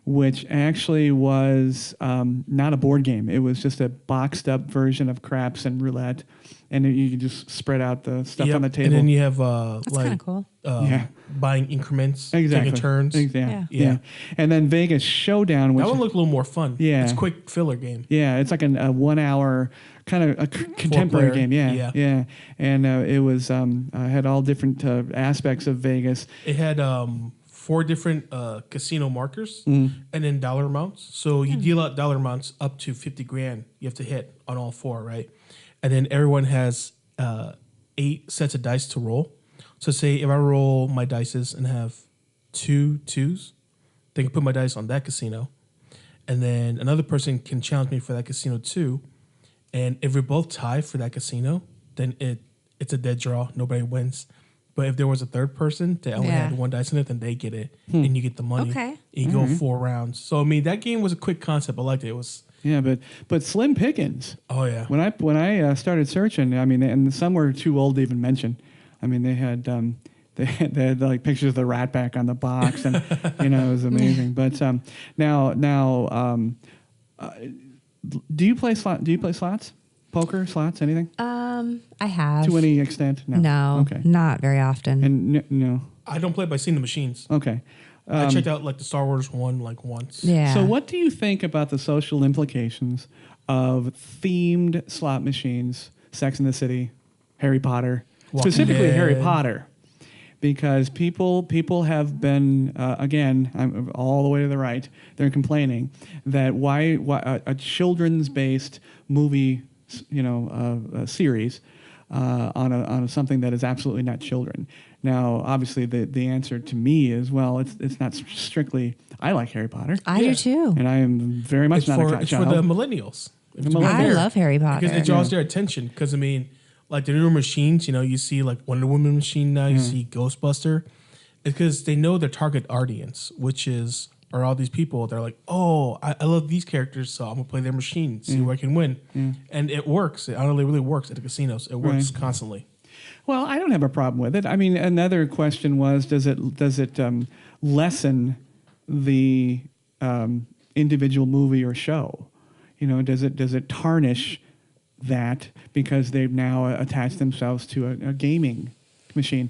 which actually was not a board game. It was just a boxed up version of craps and roulette, and you could just spread out the stuff on the table. And then you have That's kind of cool. buying increments, exactly. taking turns. Yeah. And then Vegas Showdown, which That one looked a little more fun. Yeah. It's a quick filler game. yeah, it's like a 1 hour kind of a contemporary player. game. Yeah. And it was had all different aspects of Vegas. It had 4 different casino markers Mm. and then dollar amounts. So you deal out dollar amounts up to 50 grand. You have to hit on all 4, right? And then everyone has 8 sets of dice to roll. So say if I roll my dices and have 2 2s, they can put my dice on that casino. And then another person can challenge me for that casino too. And if we both tie for that casino, then it's a dead draw. Nobody wins. But if there was a third person that only had 1 dice in it, then they get it, and you get the money. Okay. And you go 4 rounds. So I mean, that game was a quick concept. I liked it. It was but slim pickings. oh yeah. When I started searching, I mean, and some were too old to even mention. I mean, they had like pictures of the Rat Pack on the box, and it was amazing. But do you play slots? Poker, slots, anything? I have. To any extent? No. Okay. Not very often. And no. I don't play by seeing the machines. Okay. I checked out like the Star Wars one like once. Yeah. So what do you think about the social implications of themed slot machines, Sex and the City, Harry Potter, Walking specifically Dead. Harry Potter? Because people have been again, I'm all the way to the right. They're complaining that why a children's based movie, a series on something that is absolutely not children. Now, obviously, the answer to me is, well, it's not strictly. I like Harry Potter, I do too. and I am very much It's not for a it's child. for the millennials. The millennials. I love Harry Potter. Because it draws their attention. Because I mean, like the newer machines, you see like Wonder Woman machine now. You see Ghostbuster. It's because they know their target audience, which are all these people. They're like, oh, I love these characters, so I'm gonna play their machine, see where I can win, and it works. It honestly really works at the casinos. It works constantly. Well, I don't have a problem with it. I mean, another question was, does it lessen the individual movie or show? Does it tarnish that because they've now attached themselves to a gaming machine?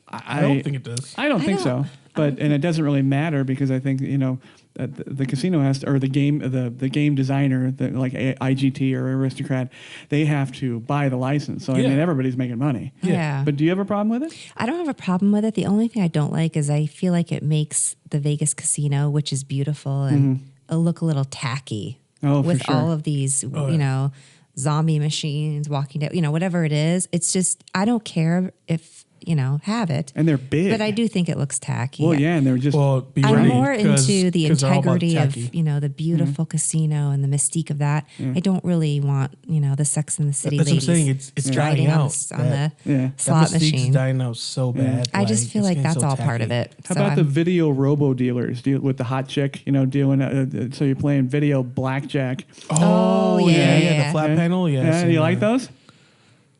I don't think it does. I don't think so. But and it doesn't really matter because I think the casino has to, or the game designer, like IGT or Aristocrat, they have to buy the license. So I mean, everybody's making money. Yeah. But do you have a problem with it? I don't have a problem with it. The only thing I don't like is I feel like it makes the Vegas casino, which is beautiful, and look a little tacky. Oh, for with sure. all of these, zombie machines, Walking Dead, whatever it is. It's just I don't care if have it. And they're big. But I do think it looks tacky. Well, yeah, and they're just. Well, be I'm ready, more into the 'cause they're all about integrity of tacky. the beautiful casino and the mystique of that. I don't really want the Sex and the City That's what I'm ladies saying. It's striding dying on out. the slot that mystique's machine. dying out so bad. I just feel like it's that's getting all so part of tacky. it. How So about the I'm- video robo dealers with the hot chick? Doing so you're playing video blackjack. Oh, yeah. The flat panel. Yeah, Yeah, so, you like those?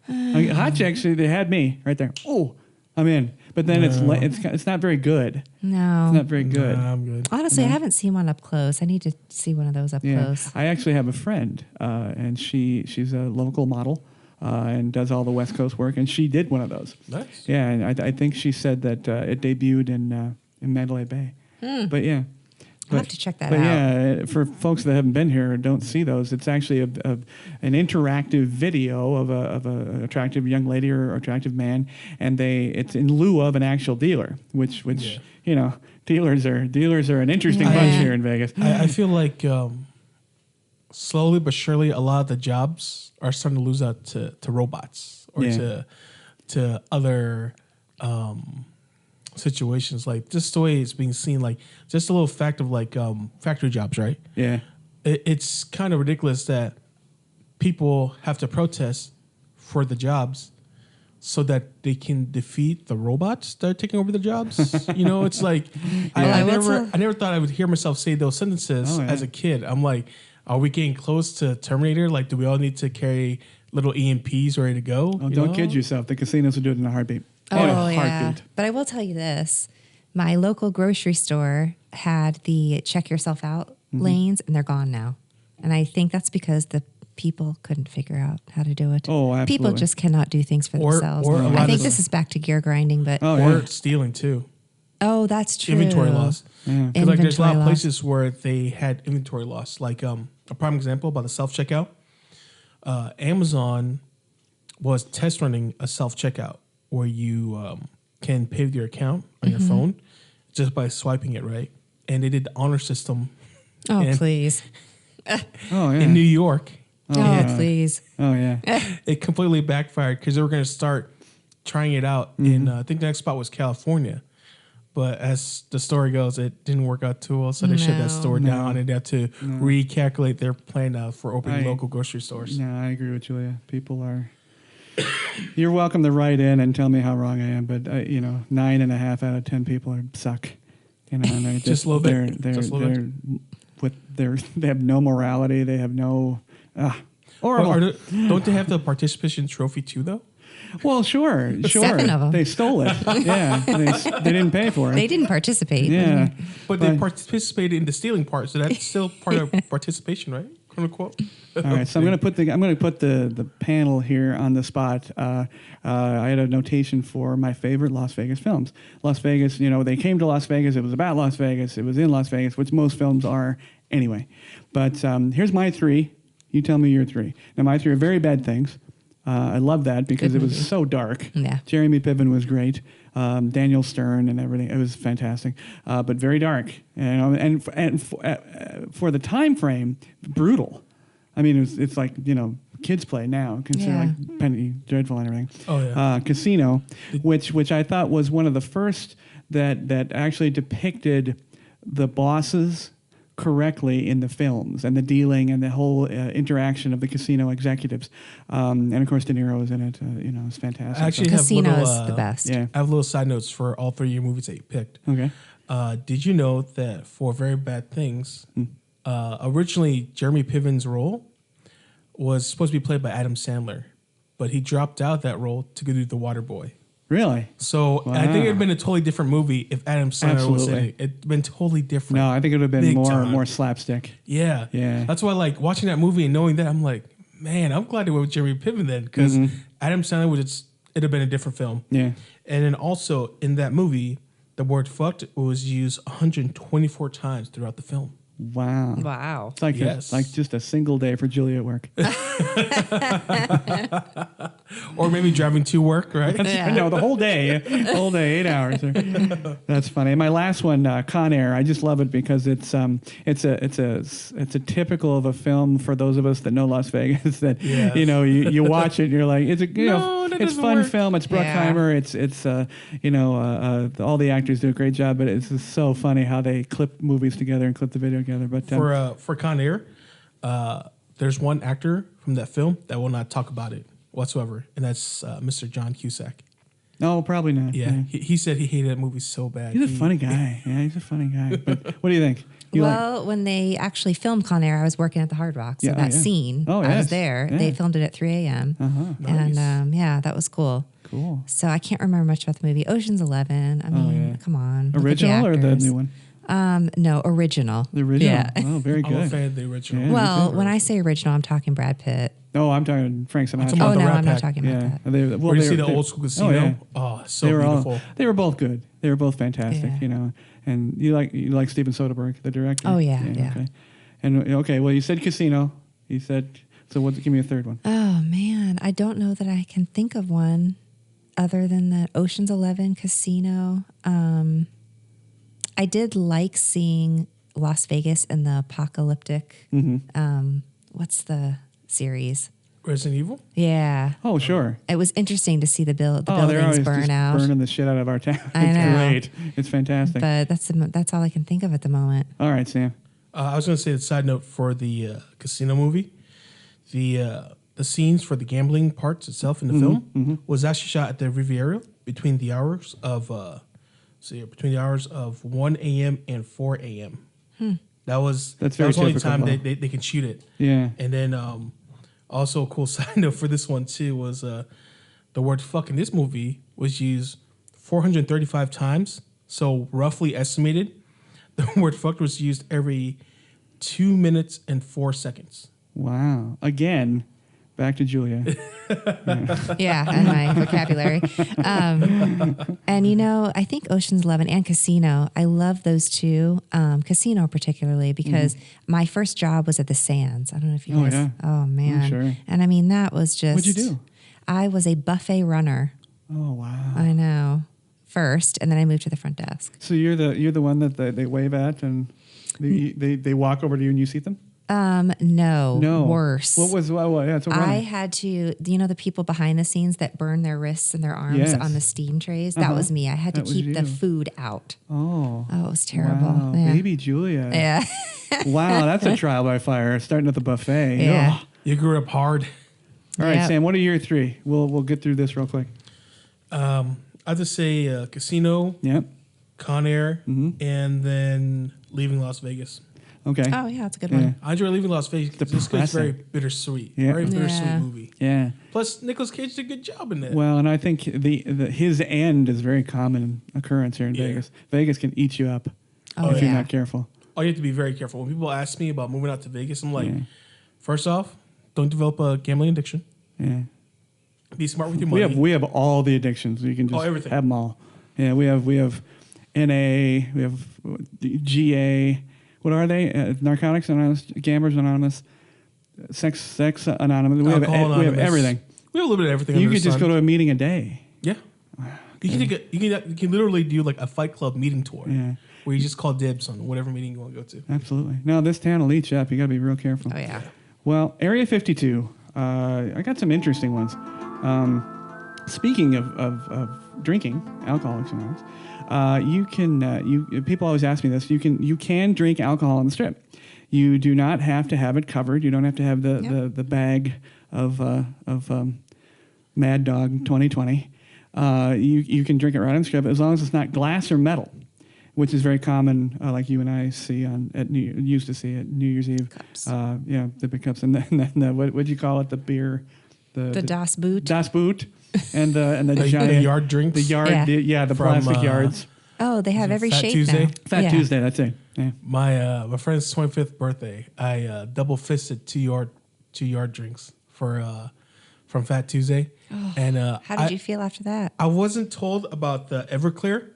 Hot chicks, they had me right there. Oh, I'm in. But then it's not very good. No. It's not very good. Nah, I'm good. Honestly, I haven't seen one up close. I need to see one of those up Yeah, close. I actually have a friend, and she's a local model and does all the West Coast work, and she did one of those. Nice. Yeah, and I think she said that it debuted in Mandalay Bay. But yeah, I'll have to check that but out. yeah, for folks that haven't been here or don't see those, it's actually an interactive video of a attractive young lady or attractive man, and it's in lieu of an actual dealer, which you know, dealers are an interesting bunch here in Vegas. I feel like slowly but surely, a lot of the jobs are starting to lose out to robots or to other situations, like just the way it's being seen, like just a little fact of like factory jobs, right? Yeah. It's kind of ridiculous that people have to protest for the jobs so that they can defeat the robots that are taking over the jobs. You know, it's like I never thought I would hear myself say those sentences as a kid. I'm like, are we getting close to Terminator? Like, do we all need to carry little EMPs ready to go? Oh, don't kid yourself. The casinos will do it in a heartbeat. Oh, yeah. But I will tell you this. My local grocery store had the check yourself out lanes, and they're gone now. And I think that's because the people couldn't figure out how to do it. Oh, absolutely. People just cannot do things for themselves. Or I think this is back to gear grinding, but or stealing too. Oh, that's true. Inventory loss. Because like there's a lot of loss. places where they had inventory loss. Like a prime example about the self-checkout. Amazon was test running a self-checkout where you can pay with your account on your phone just by swiping it, right? And they did the honor system. Oh, please. In New York. Please. Oh, yeah. It completely backfired because they were going to start trying it out in, I think the next spot was California. But as the story goes, it didn't work out too well. So they shut that store down and they had to recalculate their plan for opening local grocery stores. No, I agree with Julia. People are... You're welcome to write in and tell me how wrong I am, but 9.5 out of 10 people suck. You know, and they're just a little bit. They have no morality. They have no. Don't they have the participation trophy too, though? Well, sure. 7 of them. They stole it. Yeah, they didn't pay for it. They didn't participate. Yeah, but they participated in the stealing part, so that's still part of participation, right? Quote unquote. All right, so I'm going to put the panel here on the spot. I had a notation for my favorite Las Vegas films. Las Vegas, they came to Las Vegas. It was about Las Vegas. It was in Las Vegas, which most films are anyway. But here's my 3. You tell me your 3. Now, my 3 are Very Bad Things. I love that because it was so dark. Yeah. Jeremy Piven was great. Daniel Stern and everything. It was fantastic, but very dark. And for the time frame, brutal. I mean, it's like kids play now, consider like Penny Dreadful and everything. Oh yeah. Casino, which I thought was one of the first that actually depicted the bosses correctly in the films and the dealing and the whole interaction of the casino executives. And of course, De Niro is in it. It's fantastic. Actually, Casino is the best. Yeah. I have little side notes for all 3 of your movies that you picked. Okay. Did you know that for Very Bad Things, originally Jeremy Piven's role was supposed to be played by Adam Sandler, but he dropped out that role to go do The Waterboy. Really? So I think it would have been a totally different movie if Adam Sandler was in it. It'd been totally different. No, I think it would have been more slapstick. Yeah. Yeah. That's why, like, watching that movie and knowing that, I'm like, man, I'm glad they went with Jeremy Piven then, because Adam Sandler it'd have been a different film. Yeah. And then also in that movie, the word "fucked" was used 124 times throughout the film. Wow. It's like like just a single day for Julia at work. Or maybe driving to work, right? No, the whole day, 8 hours. That's funny. And my last one, Con Air. I just love it because it's a typical of a film for those of us that know Las Vegas. That you watch it, and you're like, it's fun film. It's Bruckheimer. It's all the actors do a great job, but it's just so funny how they clip movies together and clip the video together. But for Con Air, there's one actor from that film that will not talk about it whatsoever, and that's Mr. John Cusack. No, probably not. Yeah, he said he hated that movie so bad. He's a funny guy. Yeah, he's a funny guy. But what do you think? When they actually filmed Con Air, I was working at the Hard Rock. So that scene, I was there. Yeah. They filmed it at 3 a.m. Nice. And that was cool. Cool. So I can't remember much about the movie. Ocean's 11. I mean, come on. Original or the new one? No, original. The original? Yeah. Oh, very good. I'm a fan of the original. Yeah, well, when I say original, I'm talking Brad Pitt. Oh, I'm talking Frank Sinatra. talking about Oh the no, Rat I'm not Pack. talking about that. Where you see the old school casino. Oh, yeah. Oh, it's so They were beautiful. they were both good. They were both fantastic. Yeah. You know, and you like Steven Soderbergh, the director. Oh, yeah. Okay. And okay, well, you said casino. You said so. Give me a third one. Oh man, I don't know that I can think of one other than the Ocean's 11 Casino. I did like seeing Las Vegas in the apocalyptic. What's the series? Resident Evil? Yeah. Oh, sure. It was interesting to see the They're buildings always burn just out. burning the shit out of our town. I It's know. great. It's fantastic. But that's all I can think of at the moment. All right, Sam. I was going to say the side note for the casino movie. The scenes for the gambling parts itself in the film was actually shot at the Riviera between the hours of 1 a.m. and 4 a.m. That's that very was the only typical, time Paul. they can shoot it. Yeah. And then also a cool side note for this one too was the word "fuck" in this movie was used 435 times. So roughly estimated, the word "fuck" was used every 2 minutes and 4 seconds. Wow. Again, back to Julia. Yeah, and my vocabulary. And I think Ocean's 11 and Casino, I love those two. Casino particularly because my first job was at the Sands. I don't know if you Oh, guys. yeah. Oh man. Sure. And I mean that was just. What'd you do? I was a buffet runner. Oh, wow. I know. First, and then I moved to the front desk. So you're the one that they wave at and they walk over to you and you seat them? No. Worse. What was yeah, it's a runner. I had to, the people behind the scenes that burn their wrists and their arms Yes. on the steam trays. That was me. I had to That was keep the you. food out. Oh. Oh, it was terrible. Wow. Yeah. Baby Julia. Yeah. Wow, that's a trial by fire. Starting at the buffet. Yeah. Ugh. You grew up hard. All right, Yep. Sam, what are your three? We'll get through this real quick. I'd just say Casino, Yep. Con Air, and then Leaving Las Vegas. Okay. Oh, yeah, that's a good Yeah. one. I enjoy Leaving Las Vegas because it's very Depressing. bittersweet. Yeah. Very bittersweet Yeah. movie. Yeah. Plus, Nicolas Cage did a good job in that. Well, and I think his end is a very common occurrence here in Yeah. Vegas. Vegas can eat you up Oh, if you're yeah. not careful. Oh, you have to be very careful. When people ask me about moving out to Vegas, I'm like, Yeah. first off, don't develop a gambling addiction. Yeah. Be smart with your money. We have all the addictions. You can just everything. have them all. Yeah, we have NA, we have GA. What are they? Narcotics Anonymous, Gamblers Anonymous, Sex Anonymous. We have Alcohol we have Anonymous. everything. We have a little bit of everything. You under could the just sun. go to a meeting a day. Yeah. You can literally do like a Fight Club meeting tour. Yeah. Where you just call dibs on whatever meeting you want to go to. Absolutely. No, this town will eat you up. You got to be real careful. Oh, yeah. Well, Area 52. I got some interesting ones. Speaking of drinking, Alcoholics Anonymous, you can. People always ask me this. You can drink alcohol on the Strip. You do not have to have it covered. You don't have to have the bag of Mad Dog 2020. You can drink it right on the Strip as long as it's not glass or metal, which is very common, like you and I see used to see at New Year's Eve. Cups. The big cups, and then what'd you call it? The beer, The Das Boot. Das Boot, and the The giant yard drinks. the yard, Yeah. the From, plastic yards. Oh, they have every Fat shape Tuesday? now. Fat Yeah. Tuesday, that's it. Yeah. My friend's 25th birthday, I double fisted two yard drinks for from Fat Tuesday. And How did you feel after that? I wasn't told about the Everclear.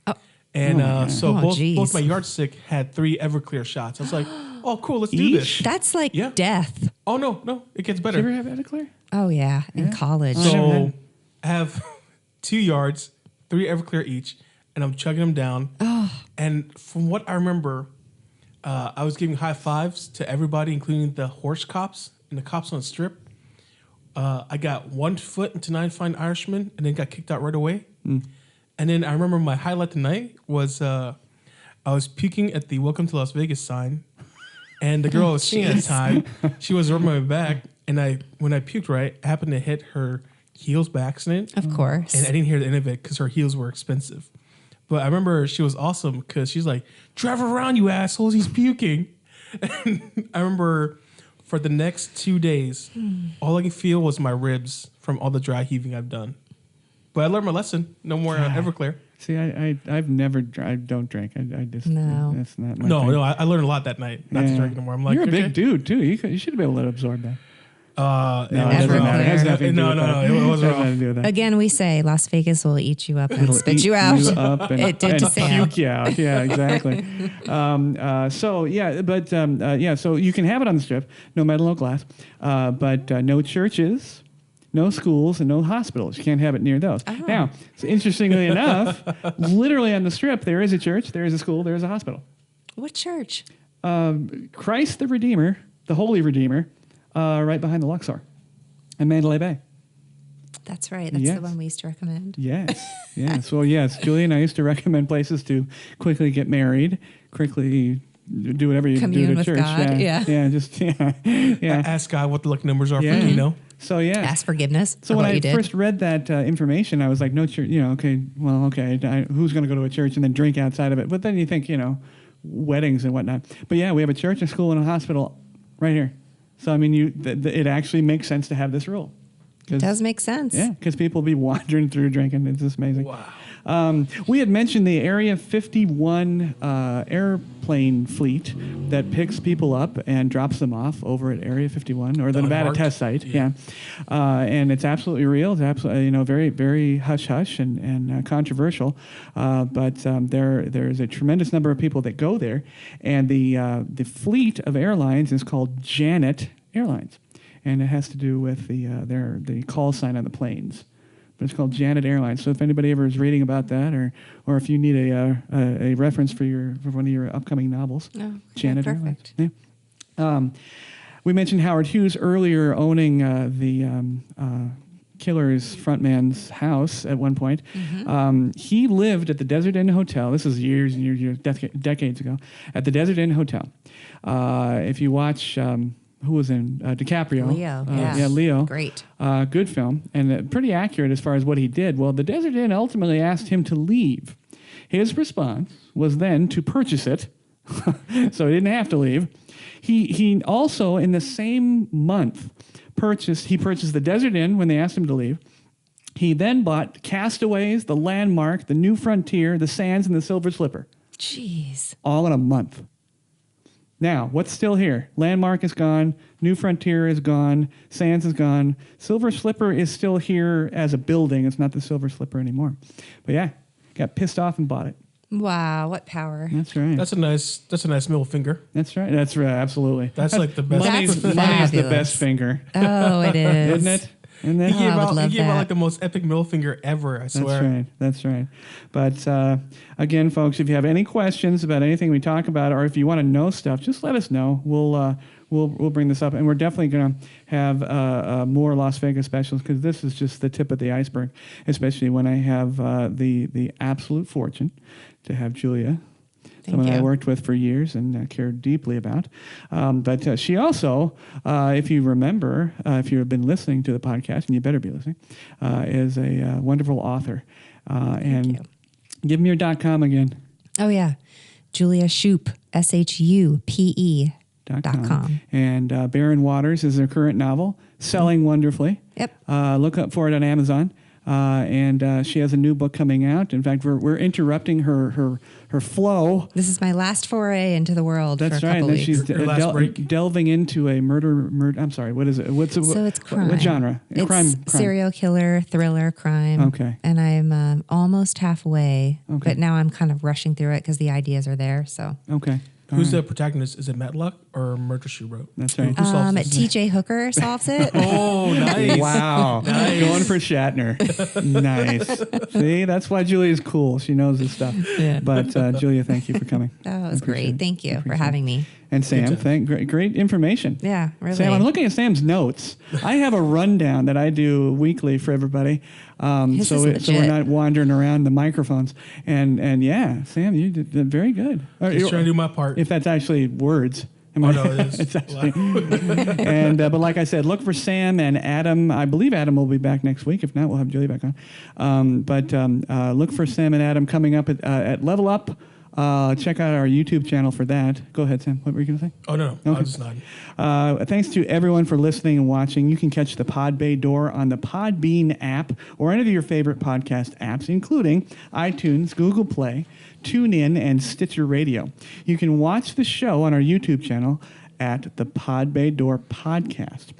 Oh. And so Oh, geez. both my yardstick had 3 Everclear shots. I was like, oh, cool, let's do Each? this. That's like Yeah. death. Oh, no, it gets Did you better. ever have Epiclear? Oh, yeah. In college. So I have 2 yards, 3 Everclear each, and I'm chugging them down. Oh. And from what I remember, I was giving high fives to everybody, including the horse cops and the cops on the Strip. I got 1 foot into 9 Fine Irishmen and then got kicked out right away. And then I remember my highlight tonight was I was puking at the Welcome to Las Vegas sign. And the girl I was seeing at the time, she was rubbing my back. And when I puked, right, I happened to hit her heels by accident. Of course. And I didn't hear the end of it because her heels were expensive. But I remember she was awesome because she's like, drive around, you assholes, he's puking. And I remember for the next 2 days, all I could feel was my ribs from all the dry heaving I've done. But I learned my lesson. No more Everclear. See, I've never. I don't drink. I just No. That's not my No, thing. I learned a lot that night. Not to drink anymore. I'm like, you're a okay. big dude too. You should be able to absorb that. No, it was doesn't wrong. matter. It has nothing to do with that. No, it was It has wrong. nothing to do with that. Again, we say Las Vegas will eat you up and spit you out. Up and, It did to and Sam. puke you out. Yeah, exactly. So you can have it on the Strip, no metal, no glass, but no churches, no schools, and no hospitals. You can't have it near those. Oh. Now, so interestingly enough, literally on the Strip, there is a church, there is a school, there is a hospital. What church? Christ the Redeemer, the Holy Redeemer, right behind the Luxor in Mandalay Bay. That's right. That's Yes. the one we used to recommend. Yes, yes. Well, yes, Julie and I used to recommend places to quickly get married, quickly do whatever you Commune do at with church. God, yeah. Yeah. Ask God what the lucky numbers are Yeah. for Keno. So yeah. Ask forgiveness So for when what I you did. first read that information, I was like, no church. Okay, who's going to go to a church and then drink outside of it? But then you think, weddings and whatnot. But yeah, we have a church, a school, and a hospital right here. So I mean, it actually makes sense to have this rule. It does make sense. Yeah, because people be wandering through drinking. It's just amazing. Wow. We had mentioned the Area 51 airplane fleet that picks people up and drops them off over at Area 51 or the Nevada unmarked? test site. Yeah. And it's absolutely real. It's absolutely very very hush hush and controversial. But there's a tremendous number of people that go there, and the fleet of airlines is called Janet Airlines. And it has to do with the call sign on the planes. But it's called Janet Airlines. So if anybody ever is reading about that, or if you need a reference for one of your upcoming novels, Oh, okay, Janet perfect. Airlines. Yeah. We mentioned Howard Hughes earlier owning the Killer's frontman's house at one point. Mm-hmm. He lived at the Desert Inn Hotel. This is years and years, decades ago, at the Desert Inn Hotel. If you watch. Who was in DiCaprio? Leo. Yeah, Leo. Great. Good film, and pretty accurate as far as what he did. Well, the Desert Inn ultimately asked him to leave. His response was then to purchase it, so he didn't have to leave. He also, in the same month, purchased the Desert Inn when they asked him to leave. He then bought Castaways, the Landmark, the New Frontier, the Sands, and the Silver Slipper. Jeez. All in a month. Now, what's still here? Landmark is gone. New Frontier is gone. Sands is gone. Silver Slipper is still here as a building. It's not the Silver Slipper anymore. But yeah, got pissed off and bought it. Wow, what power. That's right. That's a nice middle finger. That's right. That's right. Absolutely. That's like the best. That's Money is the fabulous. best finger, Oh, it is. isn't it? Isn't He it? Oh, gave I would out love that. like the most epic middle finger ever. I swear. That's right. But again, folks, if you have any questions about anything we talk about, or if you want to know stuff, just let us know. We'll bring this up, and we're definitely going to have more Las Vegas specials because this is just the tip of the iceberg. Especially when I have the absolute fortune to have Julia. Someone I you. worked with for years and cared deeply about. But she also, if you remember, if you've been listening to the podcast, and you better be listening, is a wonderful author. And you. give me your .com again. Oh, yeah. Julia Schupe, SHUPE.com. And Barren Waters is her current novel, selling wonderfully. Yep. Look up for it on Amazon. And she has a new book coming out. In fact, we're interrupting her flow. This is my last foray into the world That's for a right. couple And weeks. she's Your last break? delving into a murder. I'm sorry. What is it? So it's crime. What genre? It's crime. serial killer, thriller, crime. Okay. And I'm almost halfway, Okay. but now I'm kind of rushing through it because the ideas are there. So Okay. All Who's right. the protagonist? Is it Matlock or Murder She Wrote? That's right. Who solves this? TJ Hooker solves it. Oh, nice. Wow. Nice. Going for Shatner. Nice. See, that's why Julia's cool. She knows this stuff. Yeah. But Julia, thank you for coming. That was I appreciate great. it. Thank you for Appreciate having it. me. And Sam, great information. Yeah, really. Sam, I'm looking at Sam's notes. I have a rundown that I do weekly for everybody, This so is we're legit. not wandering around the microphones. And yeah, Sam, you did very good. Just trying to do my part. If that's actually words. Oh, no, it is. It's actually, and but like I said, look for Sam and Adam. I believe Adam will be back next week. If not, we'll have Julie back on. But look for Sam and Adam coming up at Level Up. Check out our YouTube channel for that. Go ahead, Sam. What were you going to say? Oh, no. Okay. I was just nodding. Thanks to everyone for listening and watching. You can catch the Pod Bay Door on the Podbean app or any of your favorite podcast apps, including iTunes, Google Play, TuneIn, and Stitcher Radio. You can watch the show on our YouTube channel at the Pod Bay Door Podcast.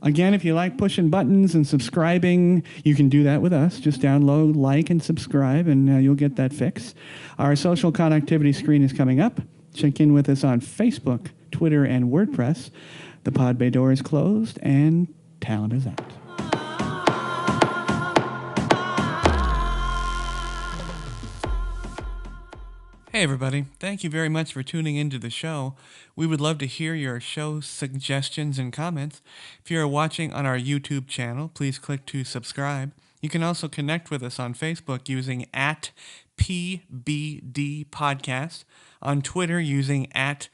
Again, if you like pushing buttons and subscribing, you can do that with us. Just download, like, and subscribe, and you'll get that fix. Our social connectivity screen is coming up. Check in with us on Facebook, Twitter, and WordPress. The Pod Bay door is closed, and talent is out. Hey everybody, thank you very much for tuning into the show. We would love to hear your show suggestions and comments. If you are watching on our YouTube channel, please click to subscribe. You can also connect with us on Facebook using @PBD Podcast, on Twitter using @TPBD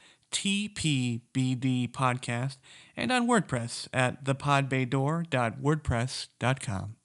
Podcast, and on WordPress at thepodbaydoor.wordpress.com.